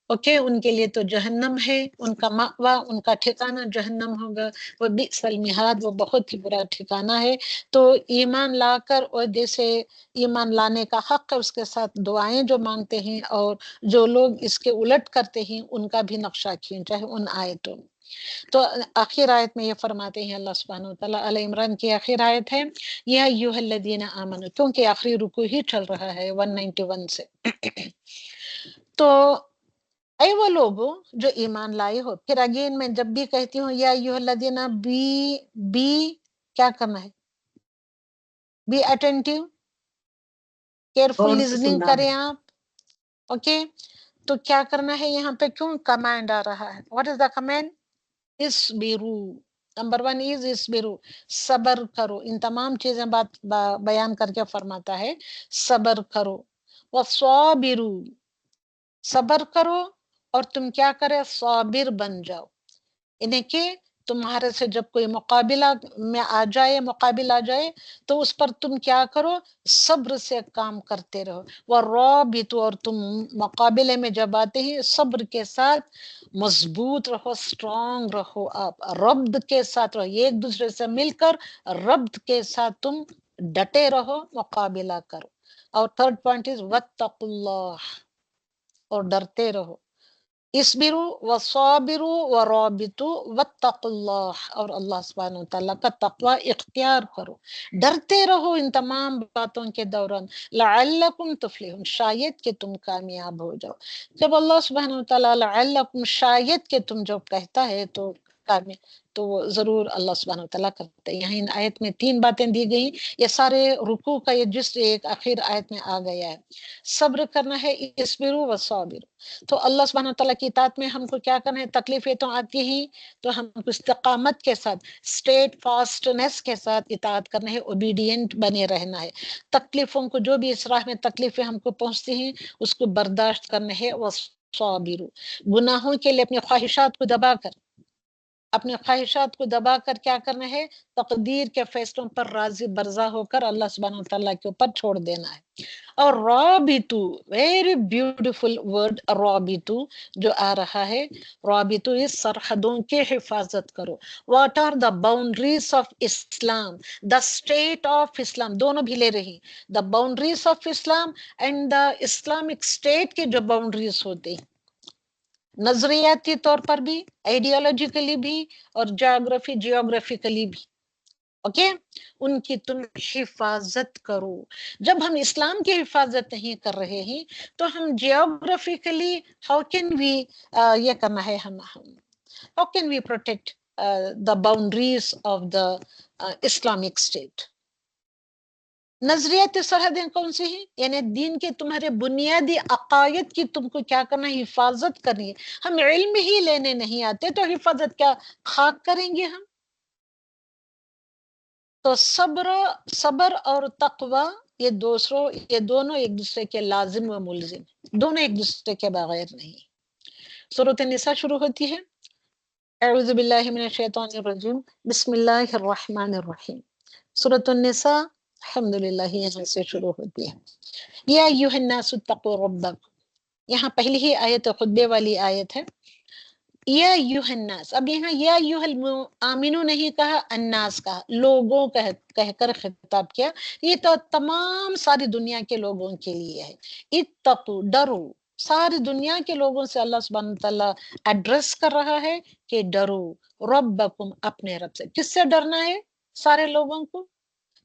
اوکے, ان کے لیے تو جہنم ہے, ان کا مأوا, ان کا ٹھکانہ جہنم ہوگا, وہ بئس المہاد, وہ بہت ہی برا ٹھکانہ ہے. تو ایمان لا کر, اور جیسے ایمان لانے کا حق ہے, اس کے ساتھ دعائیں جو مانگتے ہیں, اور جو لوگ اس کے الٹ کرتے ہیں, ان کا بھی نقشہ کھینچا ہے ان آیتوں. تو آخر آیت میں یہ فرماتے ہیں اللہ سبحانہ وتعالیٰ, آل عمران کی آخر آیت ہے, یا ایھا الذین آمنوا, کیونکہ آخری رکوع ہی چل رہا ہے 191 سے. تو اے وہ لوگوں جو ایمان لائے ہو, پھر اگین میں جب بھی کہتی ہوں یا ایھا الذین, بی کیا کرنا ہے, بی اٹینٹیو, کیئرفل لسننگ کریں آپ. اوکے, تو کیا کرنا ہے یہاں پہ, کیوں کمانڈ آ رہا ہے, واٹ از دا کمانڈ, اسبرو. نمبر 1 از اسبرو, صبر کرو. ان تمام چیزیں بات بیان کر کے فرماتا ہے صبر کرو. وصابرو, صبر کرو, اور تم کیا کرے, صابر بن جاؤ. انہیں کہ تمہارے سے جب کوئی مقابلہ میں آ جائے, مقابل آ جائے, تو اس پر تم کیا کرو, صبر سے کام کرتے رہو. ورابطوا, اور تم مقابلے میں جب آتے ہیں صبر کے ساتھ مضبوط رہو, اسٹرانگ رہو, آپ ربط کے ساتھ رہو, ایک دوسرے سے مل کر ربط کے ساتھ تم ڈٹے رہو, مقابلہ کرو. اور تھرڈ پوائنٹ از واتقوا اللہ, اور ڈرتے رہو. اسبرو وصابرو ورابطو واتقوا اللہ، اور اللہ سبحانہ وتعالیٰ کا تقوی اختیار کرو، ڈرتے رہو ان تمام باتوں کے دوران، لعلکم تفلحون، شاید کہ تم کامیاب ہو جاؤ۔ جب اللہ سبحانہ وتعالیٰ لعلکم، شاید کہ تم جو کہتا ہے تو کامیاب، تو وہ ضرور اللہ سبحانہ وتعالیٰ کرتے ہیں۔ یہاں ان آیت میں 3 باتیں دی گئی، یہ سارے رکوع کا یہ جس ایک آخر آیت میں آ گیا ہے۔ صبر کرنا ہے، اسبرو وصابرو، تو اللہ سبحانہ تعالیٰ کی اطاعت میں ہم کو کیا کرنا ہے، تکلیفیں تو آتی ہی، تو ہم کو استقامت کے ساتھ، اسٹیٹ فاسٹنس کے ساتھ اطاعت کرنا ہے، اوبیڈینٹ بنے رہنا ہے۔ تکلیفوں کو، جو بھی اس راہ میں تکلیفیں ہم کو پہنچتی ہیں، اس کو برداشت کرنا ہے، وصابرو، گناہوں کے لیے اپنی خواہشات کو دبا کر، اپنے خواہشات کو دبا کر کیا کرنا ہے، تقدیر کے فیصلوں پر راضی برضا ہو کر اللہ سبحانہ وتعالیٰ کے اوپر چھوڑ دینا ہے۔ اور رابطو، ویری بیوٹیفل ورڈ رابطو جو آ رہا ہے، رابطو اس سرحدوں کی حفاظت کرو۔ What are the boundaries of Islam, the state of Islam, دونوں بھی لے رہی، the boundaries of Islam and the Islamic state کے جو باؤنڈریز ہوتے ہیں، نظریاتی طور پر بھی، آئیڈیالوجیکلی بھی، اور جیوگرافیکلی بھی، اوکے، ان کی تم حفاظت کرو۔ جب ہم اسلام کی حفاظت نہیں کر رہے ہیں تو ہم جیوگرافیکلی ہاؤ کین وی، یہ کرنا ہے، ہم how can we protect the boundaries of the Islamic state. نظریاتی سرحدیں کون سی ہیں؟ یعنی دین کے تمہارے بنیادی عقائد کی تم کو کیا کرنا ہے، حفاظت کرنی ہے۔ ہم علم ہی لینے نہیں آتے تو حفاظت کیا خاک کریں گے ہم؟ تو صبر اور تقوی، یہ دونوں ایک دوسرے کے لازم و ملزم، دونوں ایک دوسرے کے بغیر نہیں۔ سورۃ النساء شروع ہوتی ہے، اعوذ باللہ من الشیطان الرجیم، بسم اللہ الرحمن الرحیم۔ سورۃ النساء الحمدللہ یہاں سے شروع ہوتی ہے۔ یا ایھا الناس اتقوا ربکم، یہاں پہلی ہی آیت خطبے والی آیت ہے، یا ایھا الناس۔ اب یہاں یا ایھا الآمنون نہیں کہا، الناس کہا، لوگوں کہہ کر خطاب کیا، یہ تو تمام ساری دنیا کے لوگوں کے لیے ہے۔ اتقوا، ڈرو، ساری دنیا کے لوگوں سے اللہ سبحانہ تعالیٰ ایڈریس کر رہا ہے کہ ڈرو، ربکم، اپنے رب سے۔ کس سے ڈرنا ہے سارے لوگوں کو؟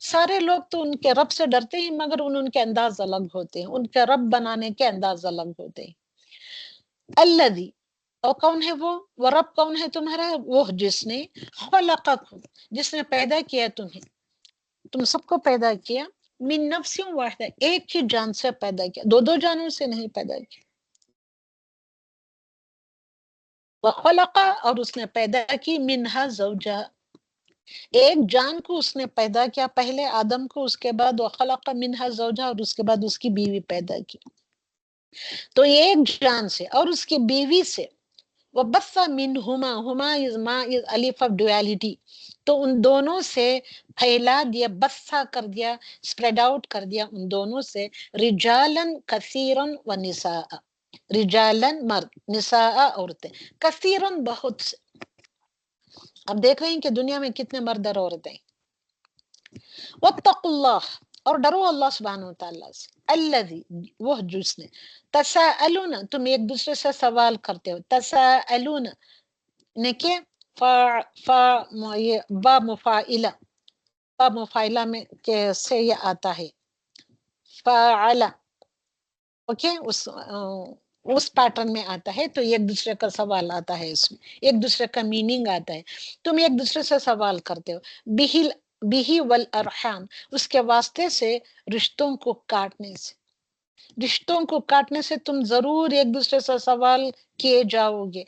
سارے لوگ تو ان کے رب سے ڈرتے ہیں، مگر ان کے انداز الگ ہوتے ہیں، ان کے رب بنانے کے انداز الگ ہوتے ہیں۔ الذی، اور کون ہے وہ رب کون ہے تمہارا؟ وہ جس نے خلقکم، جس نے پیدا کیا تمہیں، تم سب کو پیدا کیا، من نفس واحدہ، ایک ہی جان سے پیدا کیا، دو جانوں سے نہیں پیدا کیا۔ وخلق، اور اس نے پیدا کی، منہا زوجہا، ایک جان کو اس نے پیدا کیا، پہلے آدم کو، اس کے بعد وخلق منہا زوجہا، اور اس کے بعد اس کی بیوی پیدا کی۔ تو ایک جان سے اور اس کی بیوی سے، وبث منہما، ہما از ما از الف آف ڈویلٹی، تو ان دونوں سے پھیلا دیا، بثا کر دیا، اسپریڈ آؤٹ کر دیا ان دونوں سے، رجالن کثیرن و نساء، رجالن مرد، نساء عورتیں، کثیرن بہت سے۔ اب دیکھ رہے ہیں کہ دنیا میں کتنے مرد اور عورتیں۔ واتقوا اللہ، اور ڈرو اللہ سبحانہ وتعالیٰ سے، الذی، وہ جس نے، تساءلون، تم ایک دوسرے سے سوال کرتے ہو، تساءلون نے کہ یہ با مفاعلہ میں سے یہ آتا ہے، فاعل، اوکے، اس پیٹرن میں آتا ہے، تو ایک دوسرے کا سوال آتا ہے، اس میں ایک دوسرے کا میننگ آتا ہے، تم ایک دوسرے سے سوال کرتے ہو، بہی والارحام، اس کے واسطے سے، رشتوں کو کاٹنے سے، رشتوں کو کاٹنے سے تم ضرور ایک دوسرے سے سوال کیے جاؤ گے۔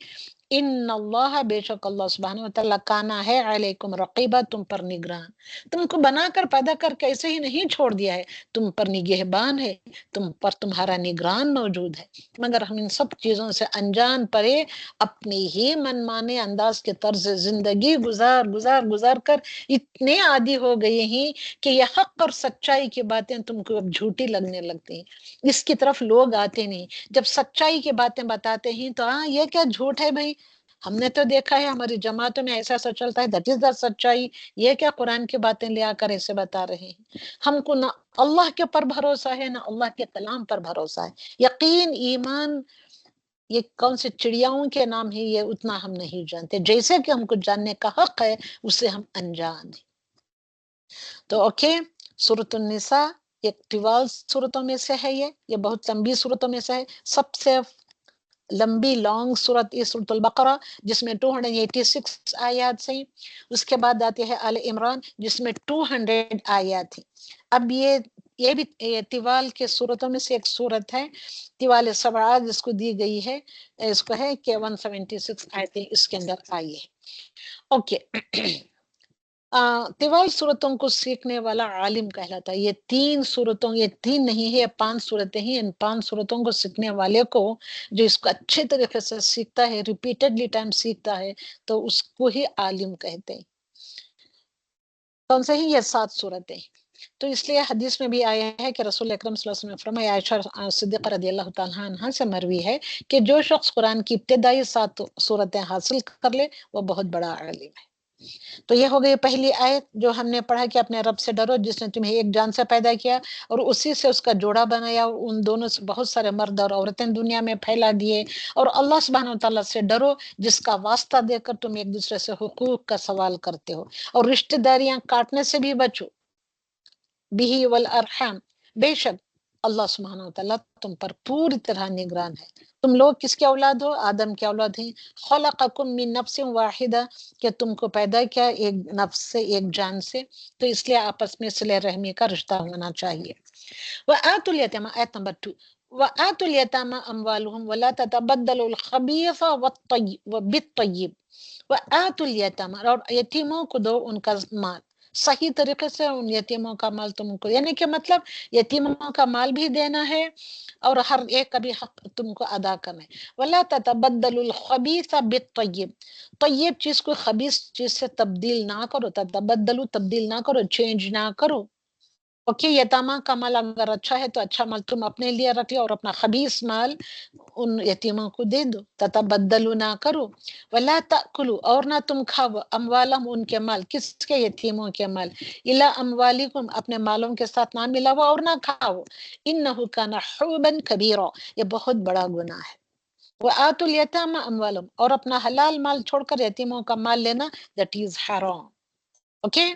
ان اللہ، بے شک اللہ سبحانہ وتعالیٰ، کانا ہے، علیکم رقیبہ، تم پر نگران، تم کو بنا کر پیدا کر کے ایسے ہی نہیں چھوڑ دیا ہے، تم پر نگہبان ہے، تم پر تمہارا نگران موجود ہے۔ مگر ہم ان سب چیزوں سے انجان پڑے، اپنی ہی من مانے انداز کے طرز زندگی گزار کر اتنے عادی ہو گئے ہیں کہ یہ حق اور سچائی کی باتیں تم کو اب جھوٹی لگنے لگتی ہیں، اس کی طرف لوگ آتے نہیں۔ جب سچائی کی باتیں بتاتے ہیں تو ہاں یہ کیا جھوٹ ہے بھائی، ہم نے تو دیکھا ہے ہماری جماعتوں میں ایسا ایسا چلتا ہے، دیٹ از دا سچائی، یہ کیا قرآن کی باتیں لے آ کر ایسے بتا رہے ہیں۔ ہم کو نہ اللہ کے پر بھروسہ ہے، نہ اللہ کے کلام پر بھروسہ ہے، یقین، ایمان، یہ کون سے چڑیاؤں کے نام ہے یہ اتنا ہم نہیں جانتے، جیسے کہ ہم کو جاننے کا حق ہے اسے ہم انجان ہیں. تو اوکے، سورۃ النساء ایک 12 سورتوں میں سے ہے، یہ بہت لمبی سورتوں میں سے ہے. سب سے لمبی لانگ سورت یہ سورۃ البقرہ جس میں 286 آیات ہیں. اس کے بعد آتے ہیں آل عمران جس میں 200 آیات ہیں. اب یہ بھی طوال کے سورتوں میں سے ایک سورت ہے، طوال سبعہ جس کو دی گئی ہے، اس کو ہے کہ 176 آیتیں اس کے اندر آئی ہے. اوکے، طوال صورتوں کو سیکھنے والا عالم کہلاتا ہے. یہ 3 صورتوں، یہ 3 نہیں ہے، یہ 5 صورتیں ہیں. ان 5 صورتوں کو سیکھنے والے کو، جو اس کو اچھے طریقے سے سیکھتا ہے، ریپیٹڈلی ٹائم سیکھتا ہے، تو اس کو ہی عالم کہتے ہیں. کون سے ہی یہ 7 صورتیں. تو اس لیے حدیث میں بھی آیا ہے کہ رسول اکرم صلی اللہ علیہ وسلم نے فرمایا، عائشہ صدیقہ رضی اللہ تعالیٰ عنہا سے مروی ہے کہ جو شخص قرآن کی ابتدائی 7 صورتیں حاصل کر لے وہ بہت بڑا عالم ہے. تو یہ ہو گئی پہلی آیت جو ہم نے پڑھا کہ اپنے رب سے ڈرو جس نے تمہیں ایک جان سے پیدا کیا اور اسی سے اس کا جوڑا بنایا، ان دونوں سے بہت سارے مرد اور عورتیں دنیا میں پھیلا دیے. اور اللہ سبحانہ و تعالیٰ سے ڈرو جس کا واسطہ دے کر تم ایک دوسرے سے حقوق کا سوال کرتے ہو، اور رشتہ داریاں کاٹنے سے بھی بچو. بِہِ والارحام، بے شک اللہ سبحانہ و تعالیٰ تم پر پوری طرح نگران ہے. تم لوگ کس کے اولاد ہو؟ آدم کے اولاد ہیں. خلقکم من نفس واحدہ، کہ تم کو پیدا کیا ایک نفس سے، ایک جان سے، تو اس لیے آپس میں صلہ رحمی کا رشتہ ہونا چاہیے. وآتوا الیتامى، آیت نمبر 2، وآتوا الیتامى اموالهم ولا تتبدلوا الخبیث بالطیب. وآتوا الیتامى، اور یتیموں کو دو ان کا مال صحیح طریقے سے. ان یتیموں کا مال تم کو، یعنی کہ مطلب یتیموں کا مال بھی دینا ہے اور ہر ایک کا بھی حق تم کو ادا کرنا ہے. ولا تتبدلوا الخبیث بالطیب، طیب چیز کو خبیث چیز سے تبدیل نہ کرو. تتبدلوا، تبدیل نہ کرو، چینج نہ کرو. اوکے، یتامہ کا مال اگر اچھا ہے تو اچھا مال تم اپنے لیے رکھ لو اور اپنا خبیث مال ان یتیموں کو دے دو. تتبدلوا نہ کرو. ولا تأکلوا، اور نہ تم کھاؤ، اموالہم ان کے مال، کس کے؟ یتیموں کے مال، الی اموالکم اپنے مالوں کے ساتھ نہ ملاؤ اور نہ کھاؤ. انہ کان حوبا کبیرا، یہ بہت بڑا گناہ ہے. وآتوا الیتامى اموالہم، اور اپنا حلال مال چھوڑ کر یتیموں کا مال لینا، that is حرام. اوکے،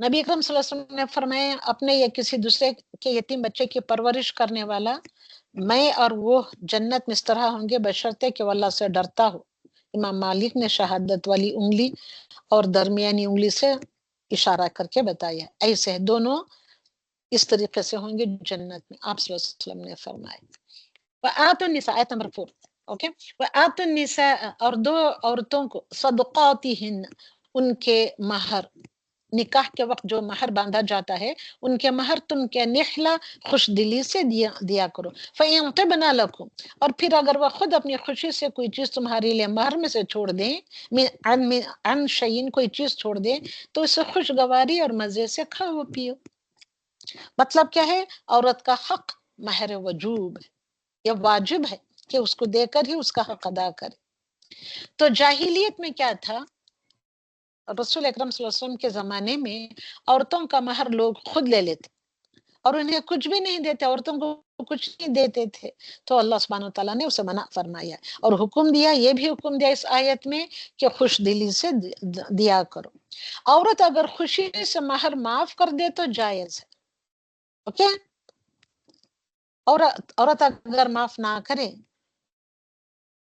نبی اکرم صلی اللہ علیہ وسلم نے فرمایا اپنے یا کسی دوسرے کے یتیم بچے کی پرورش کرنے والا، میں اور وہ جنت میں اس طرح ہوں گے بشرطے کہ وہ اللہ سے ڈرتا ہو. امام مالک نے شہادت والی انگلی اور درمیانی انگلی سے اشارہ کر کے بتایا، ایسے دونوں اس طریقے سے ہوں گے جنت میں. آپ صلی اللہ علیہ وسلم نے فرمایا. وآتوا النساء، آیت نمبر 4. اوکے، وآتوا النساء، اور دو عورتوں کو صدقاتہن ان کے مہر، نکاح کے وقت جو مہر باندھا جاتا ہے ان کے مہر تم کے نحلہ خوش دلی سے دیا کرو. فَإِن طِبْنَ لَكُمْ، اور پھر اگر وہ خود اپنی خوشی سے کوئی چیز تمہارے لیے مہر میں سے چھوڑ دیں، عن شیئن کوئی چیز چھوڑ دیں، تو اسے خوشگواری اور مزے سے کھاؤ پیو. مطلب کیا ہے؟ عورت کا حق مہر وجوب ہے، یہ واجب ہے کہ اس کو دے کر ہی اس کا حق ادا کرے. تو جاہلیت میں کیا تھا؟ رسول اکرم صلی اللہ علیہ وسلم کے زمانے میں عورتوں کا مہر لوگ خود لے لیتے اور انہیں کچھ بھی نہیں دیتے، عورتوں کو کچھ نہیں دیتے تھے. تو اللہ سبحانہ و تعالیٰ نے اسے منع فرمایا اور حکم دیا، یہ بھی حکم دیا اس آیت میں کہ خوش دلی سے دیا کرو. عورت اگر خوشی سے مہر معاف کر دے تو جائز ہے. اوکے، عورت اگر معاف نہ کرے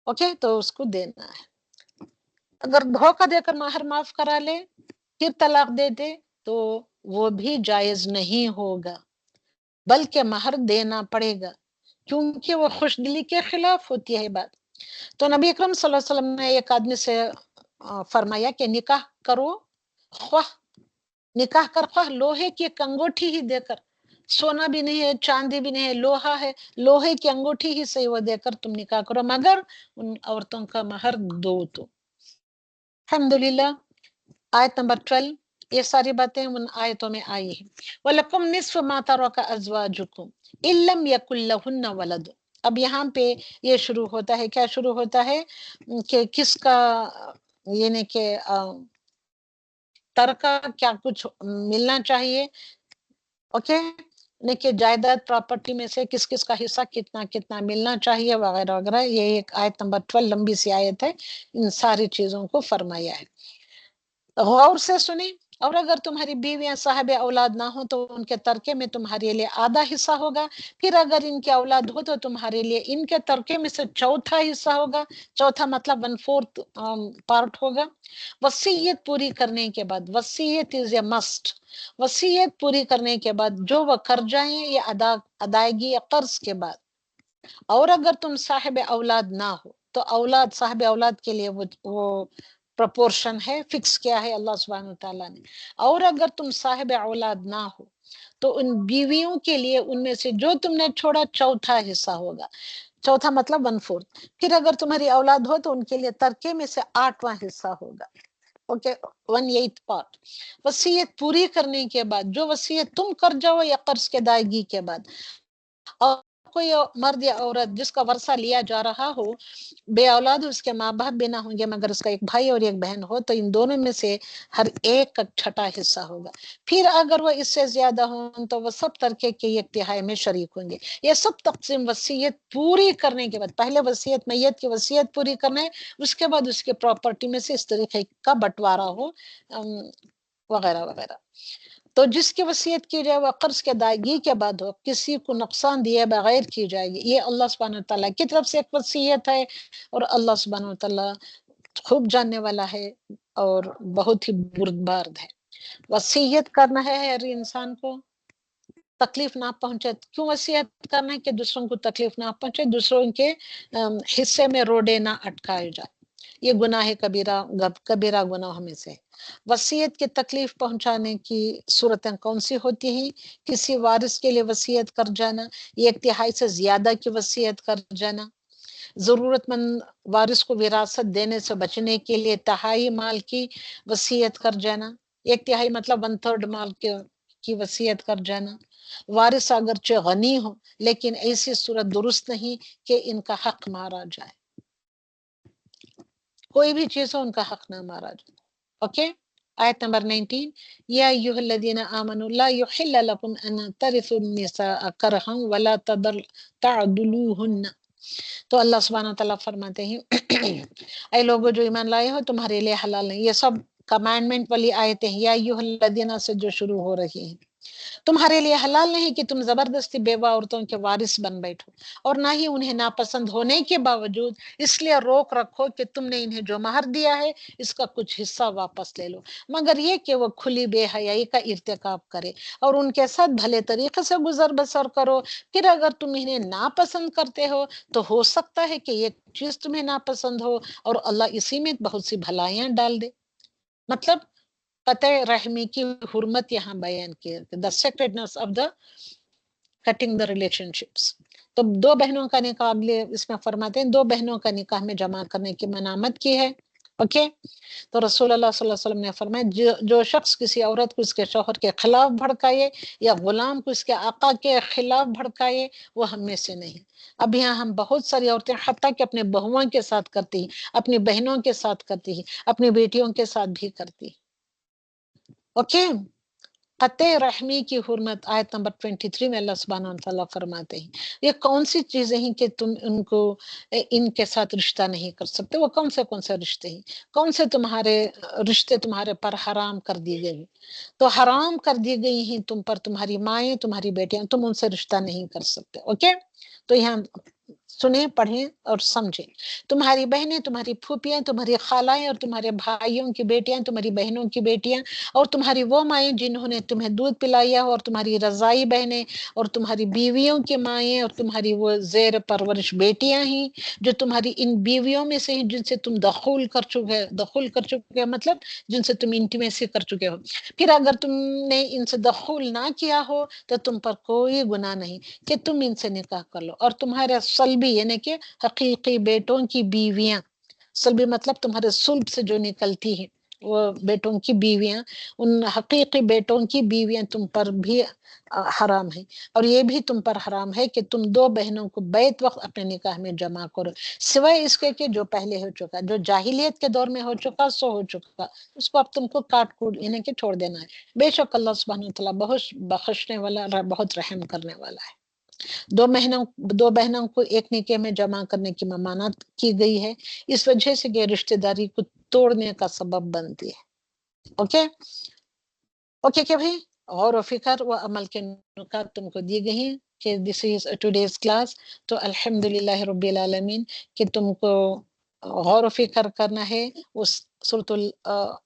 اوکے تو اس کو دینا ہے. اگر دھوکہ دے کر مہر معاف کرا لے پھر طلاق دے دے تو وہ بھی جائز نہیں ہوگا، بلکہ مہر دینا پڑے گا، کیونکہ وہ خوش دلی کے خلاف ہوتی ہے بات. تو نبی اکرم صلی اللہ علیہ وسلم نے ایک آدمی سے فرمایا کہ نکاح کرو، خواہ نکاح کر خواہ لوہے کی ایک انگوٹھی ہی دے کر، سونا بھی نہیں ہے، چاندی بھی نہیں ہے، لوہا ہے، لوہے کی انگوٹھی ہی سے وہ دے کر تم نکاح کرو، مگر ان عورتوں کا مہر دو. تو الحمدللہ آیت نمبر 12، یہ ساری باتیں ان آیتوں میں آئی ہیں. وَلَكُمْ نِصْفُ مَا تَرَكَ أَزْوَاجُكُمْ إِن لَّمْ يَكُن لَّهُنَّ وَلَدٌ. اب یہاں پہ یہ شروع ہوتا ہے، کیا شروع ہوتا ہے کہ کس کا، یعنی کہ ترکہ کیا کچھ ملنا چاہیے. اوکے، کہ جائیداد پراپرٹی میں سے کس کس کا حصہ کتنا کتنا ملنا چاہیے وغیرہ وغیرہ. یہ ایک آیت نمبر 12 لمبی سی آیت ہے، ان ساری چیزوں کو فرمایا ہے. غور سے سنیں. اور اگر تمہاری بیویاں صاحب اولاد نہ ہو تو ان کے ترکے میں تمہارے لیے آدھا حصہ ہوگا. پھر اگر ان کے اولاد ہو تو تمہارے لیے ان کے ترکے میں سے چوتھا حصہ ہوگا. چوتھا مطلب 1/4 پارٹ ہوگا. وصیت پوری کرنے کے بعد، وصیت از اے مسٹ، وصیت پوری کرنے کے بعد جو وہ کر جائیں یا ادائیگی یا قرض کے بعد. اور اگر تم صاحب اولاد نہ ہو تو اولاد، صاحب اولاد کے لیے وہ پرپورشن ہے، فکس کیا ہے اللہ سبحانہ تعالیٰ نے. اور اگر تم صاحب اولاد نہ ہو تو ان بیویوں کے لیے ان میں سے جو تم نے چھوڑا چوتھا حصہ ہوگا. چوتھا مطلب 1/4. پھر اگر تمہاری اولاد ہو تو ان کے لیے ترکے میں سے 8واں حصہ ہوگا. Okay, 1/8 part. وصیت پوری کرنے کے بعد جو وصیت تم کر جاؤ یا قرض کے ادائیگی کے بعد، اور کوئی مرد یا عورت جس کا ورثہ لیا جا رہا ہو بے اولاد ہو، اس کے ماں باپ بھی نہ ہوں گے مگر اس کا ایک بھائی اور ایک بہن ہو، تو ان دونوں میں سے ہر ایک کا چھٹا حصہ ہوگا. پھر اگر وہ اس سے زیادہ ہوں تو وہ سب ترکے کے 1/3 میں شریک ہوں گے. یہ سب تقسیم وصیت پوری کرنے کے بعد. پہلے وصیت میت کی وصیت پوری کرنا ہے، اس کے بعد اس کے پراپرٹی میں سے اس طریقے کا بٹوارا ہو وغیرہ وغیرہ. تو جس کی وصیت کی جائے وہ قرض کے ادائیگی کے بعد ہو، کسی کو نقصان دیے بغیر کی جائے گی. یہ اللہ سبحانہ تعالیٰ کی طرف سے ایک وصیت ہے، اور اللہ سبحانہ تعالیٰ خوب جاننے والا ہے اور بہت ہی بردبار ہے. وصیت کرنا ہے ہر انسان کو، تکلیف نہ پہنچے. کیوں وصیت کرنا ہے؟ کہ دوسروں کو تکلیف نہ پہنچے، دوسروں کے حصے میں روڈے نہ اٹکائے جائے. یہ گناہ کبیرہ گناہوں میں سے. وصیت کی تکلیف پہنچانے کی صورتیں کون سی ہوتی ہیں؟ کسی وارث کے لیے وصیت کر جانا، 1/3 سے زیادہ کی وصیت کر جانا، ضرورت مند وارث کو وراثت دینے سے بچنے کے لیے تہائی مال کی وصیت کر جانا. 1/3 مطلب 1/3 مال کی وصیت کر جانا. وارث اگرچہ غنی ہو لیکن ایسی صورت درست نہیں کہ ان کا حق مارا جائے. کوئی بھی چیز ہو ان کا حق نہ مارا جائے. اوکے، آیت نمبر 19. یا ایھا الذین آمنوا لا یحل لکم ان ترثوا النساء کرہا ولا تعضلوہن. تو اللہ سبحانہ تعالیٰ فرماتے ہیں اے لوگو جو ایمان لائے ہو، تمہارے لیے حلال نہیں. یہ سب کمانڈمنٹ والی آیتیں ہیں، یا ایھا الذین سے جو شروع ہو رہی ہیں. تمہارے لیے حلال نہیں کہ تم زبردستی بیوہ عورتوں کے وارث بن بیٹھو، اور نہ ہی انہیں ناپسند ہونے کے باوجود اس لیے روک رکھو کہ تم نے انہیں جو مہر دیا ہے اس کا کچھ حصہ واپس لے لو، مگر یہ کہ وہ کھلی بے حیائی کا ارتکاب کرے اور ان کے ساتھ بھلے طریقے سے گزر بسر کرو. پھر اگر تم انہیں ناپسند کرتے ہو تو ہو سکتا ہے کہ یہ چیز تمہیں ناپسند ہو اور اللہ اسی میں بہت سی بھلائیاں ڈال دے. مطلب قطع رحمی کی حرمت یہاں بیان کی، the sacredness of the cutting the relationships. تو دو بہنوں کا نکاح اگلے اس میں فرماتے ہیں، دو بہنوں کا نکاح میں جمع کرنے کی منامت کی ہے. اوکے، تو رسول اللہ صلی اللہ علیہ وسلم نے فرمایا جو شخص کسی عورت کو اس کے شوہر کے خلاف بھڑکائے یا غلام کو اس کے آقا کے خلاف بھڑکائے وہ ہم میں سے نہیں. اب یہاں ہم بہت ساری عورتیں حتیٰ کہ اپنے بہووں کے ساتھ کرتی ہیں، اپنی بہنوں کے ساتھ کرتی ہیں، اپنی بیٹیوں کے ساتھ بھی کرتی ہیں. اوکے، قطع رحمی کی حرمت آیت نمبر 23 میں اللہ سبحانہ وتعالیٰ فرماتے ہیں یہ کون سی چیزیں ہیں کہ تم ان کے ساتھ رشتہ نہیں کر سکتے. وہ کون سے رشتے ہیں؟ کون سے تمہارے رشتے تمہارے پر حرام کر دی گئی؟ تو حرام کر دی گئی ہیں تم پر تمہاری مائیں، تمہاری بیٹیاں، تم ان سے رشتہ نہیں کر سکتے. اوکے، تو یہاں سنیں، پڑھیں اور سمجھیں. تمہاری بہنیں، تمہاری پھوپھیاں، تمہاری خالائیں اور تمہارے بھائیوں کی بیٹیاں، تمہاری بہنوں کی بیٹیاں، اور تمہاری وہ مائیں جنہوں نے تمہیں دودھ پلایا ہو، اور تمہاری رضائی بہنیں، اور تمہاری بیویوں کی مائیں، اور تمہاری وہ زیر پرورش بیٹیاں ہیں جو تمہاری ان بیویوں میں سے ہیں جن سے تم دخول کر چکے مطلب جن سے تم انٹیمیسی کر چکے ہو. پھر اگر تم نے ان سے دخول نہ کیا ہو تو تم پر کوئی گناہ نہیں کہ تم ان سے نکاح کر لو. اور تمہارے صلبی یعنی کہ حقیقی بیٹوں کی بیویاں، صلبی مطلب تمہارے صلب سے جو نکلتی ہیں، وہ بیٹوں کی بیویاں، ان حقیقی بیٹوں کی بیویاں تم پر بھی حرام ہے، اور یہ بھی تم پر حرام ہے کہ تم دو بہنوں کو بیت وقت اپنے نکاح میں جمع کرو، سوائے اس کے کہ جو پہلے ہو چکا، جو جاہلیت کے دور میں ہو چکا سو ہو چکا، اس کو اب تم کو کاٹ کوٹ یعنی کہ چھوڑ دینا ہے۔ بے شک اللہ سبحانہ وتعالیٰ بہت بخشنے والا، بہت رحم کرنے والا ہے۔ دو بہنوں کو ایک نکاح میں جمع کرنے کی ممانعت کی گئی ہے، اس وجہ سے کہ رشتہ داری کو توڑنے کا سبب بنتی ہے۔ اوکے اوکے کیا بھائی، غور و فکر و عمل کے نکات تم کو دی گئی ہیں کہ دس از ٹوڈیز کلاس۔ تو الحمدللہ رب العالمین کہ تم کو غور و فکر کرنا ہے اس سورۃ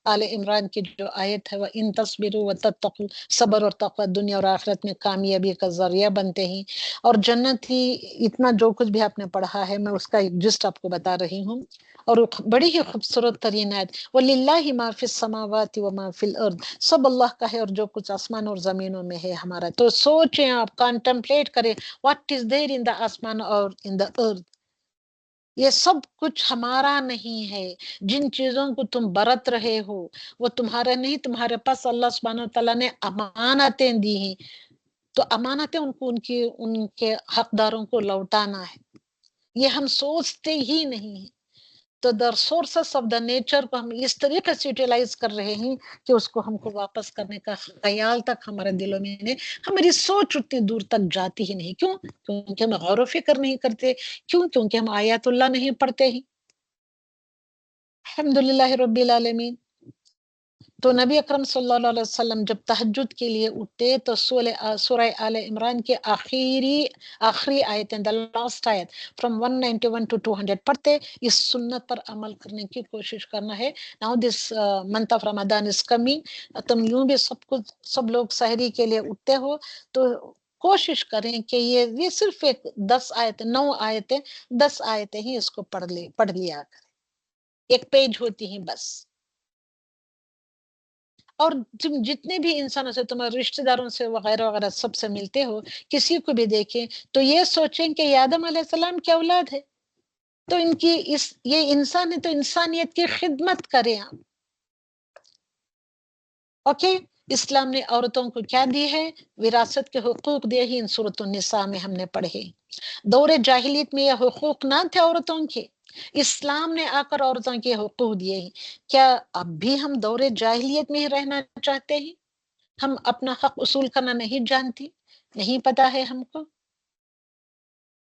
آل عمران کی جو آیت ہے، وَإِن تَصْبِرُوا وَتَتَّقُوا، صبر اور تقوی دنیا اور آخرت میں کامیابی کا ذریعہ بنتے ہیں۔ اور جنتی اتنا جو کچھ بھی آپ نے پڑھا ہے میں اس کا ایک جسٹ آپ کو بتا رہی ہوں، اور بڑی ہی خوبصورت ترین آیت، وَلِلَّهِ مَا فِي السَّمَاوَاتِ وَمَا فِي الْأَرْضِ، سب اللہ کا ہے اور جو کچھ آسمان اور زمینوں میں ہے ہمارا۔ تو سوچیں آپ، کانٹمپلیٹ کریں، واٹ از دیر ان دا آسمان اور ان دا ارتھ، یہ سب کچھ ہمارا نہیں ہے۔ جن چیزوں کو تم برت رہے ہو وہ تمہارا نہیں، تمہارے پاس اللہ سبحانہ تعالیٰ نے امانتیں دی ہیں، تو امانتیں ان کے حقداروں کو لوٹانا ہے، یہ ہم سوچتے ہی نہیں ہیں۔ تو the sources of the nature کو ہم اس طریقے سے یوٹیلائز کر رہے ہیں کہ اس کو ہم کو واپس کرنے کا خیال تک ہمارے دلوں میں نہیں، ہماری سوچ اتنی دور تک جاتی ہی نہیں۔ کیوں؟ کیونکہ ہم غور و فکر نہیں کرتے۔ کیوں؟ کیونکہ ہم آیات اللہ نہیں پڑھتے ہیں۔ الحمدللہ رب العالمین۔ تو نبی اکرم صلی اللہ علیہ وسلم جب تہجد کے لیے اٹھتے تو سورہ آل عمران کے آخری آیتیں، the last آیت from 191 to 200 پڑھتے، اس سنت پر عمل کرنے کی کوشش کرنا ہے۔ now this month of Ramadan is coming، تم یوں بھی سب لوگ سحری کے لیے اٹھتے ہو تو کوشش کریں کہ یہ صرف ایک 9 آیتیں 10 آیتیں ہی اس کو پڑھ لیا کریں، ایک پیج ہوتی ہیں بس۔ اور تم جتنے بھی انسانوں سے، تمہارے رشتہ داروں سے وغیرہ وغیرہ سب سے ملتے ہو، کسی کو بھی دیکھیں تو یہ سوچیں کہ یہ آدم علیہ السلام کی اولاد ہے، تو یہ انسان ہے تو انسانیت کی خدمت کریں آپ۔ اوکے، اسلام نے عورتوں کو کیا دی ہے؟ وراثت کے حقوق دیے ہی ان سورۃ النساء میں ہم نے پڑھے۔ دور جاہلیت میں یہ حقوق نہ تھے عورتوں کے، اسلام نے آ کر عورتوں کے حقوق دیے ہیں۔ کیا اب بھی ہم دور جاہلیت میں ہی رہنا چاہتے ہیں؟ ہم اپنا حق اصول کرنا نہیں جانتی، نہیں پتا ہے ہم کو؟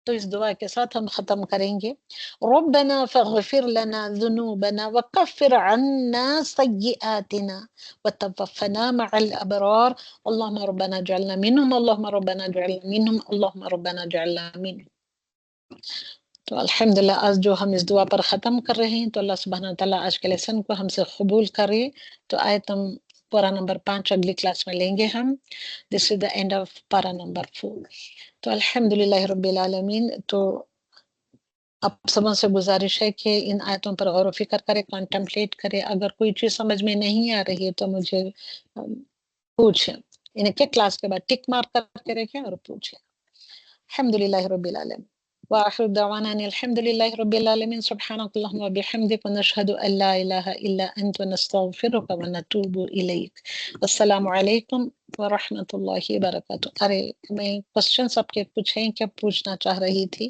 تو اس دعا کے ساتھ ہم ختم کریں گے۔ ربنا فاغفر لنا ذنوبنا وکفر عنا سیئاتنا وتوفنا مع الابرار اللهم ربنا اجعلنا منهم اللهم ربنا اجعلنا منهم اللهم ربنا اجعلنا منهم۔ تو الحمدللہ آج جو ہم اس دعا پر ختم کر رہے ہیں تو اللہ سبحانہ تعالیٰ آج کے لیسن کو ہم سے قبول کرے۔ تو آیت ہم پارا نمبر 5 اگلی کلاس میں لیں گے ہم۔ دس از دا اینڈ آف پارا نمبر 4۔ تو الحمدللہ رب العالمین۔ تو آپ سبوں سے گزارش ہے کہ ان آیتوں پر غور و فکر کرے، کانٹمپلیٹ کرے۔ اگر کوئی چیز سمجھ میں نہیں آ رہی ہے تو مجھے پوچھیں، یعنی کہ کلاس کے بعد ٹک مارک کر کے رکھیں اور پوچھیں۔ الحمدللہ رب العالمین وآخر دعوانا ان الحمد للہ رب العالمین سبحانک اللہم وبحمدک ونشہد ان لا الہ الا انت ونستغفرک ونتوب الیک۔ السلام علیکم ورحمۃ اللہ وبرکاتہ۔ ارے میں کوسچنس آپ کے کچھ ہیں کیا پوچھنا چاہ رہی تھی؟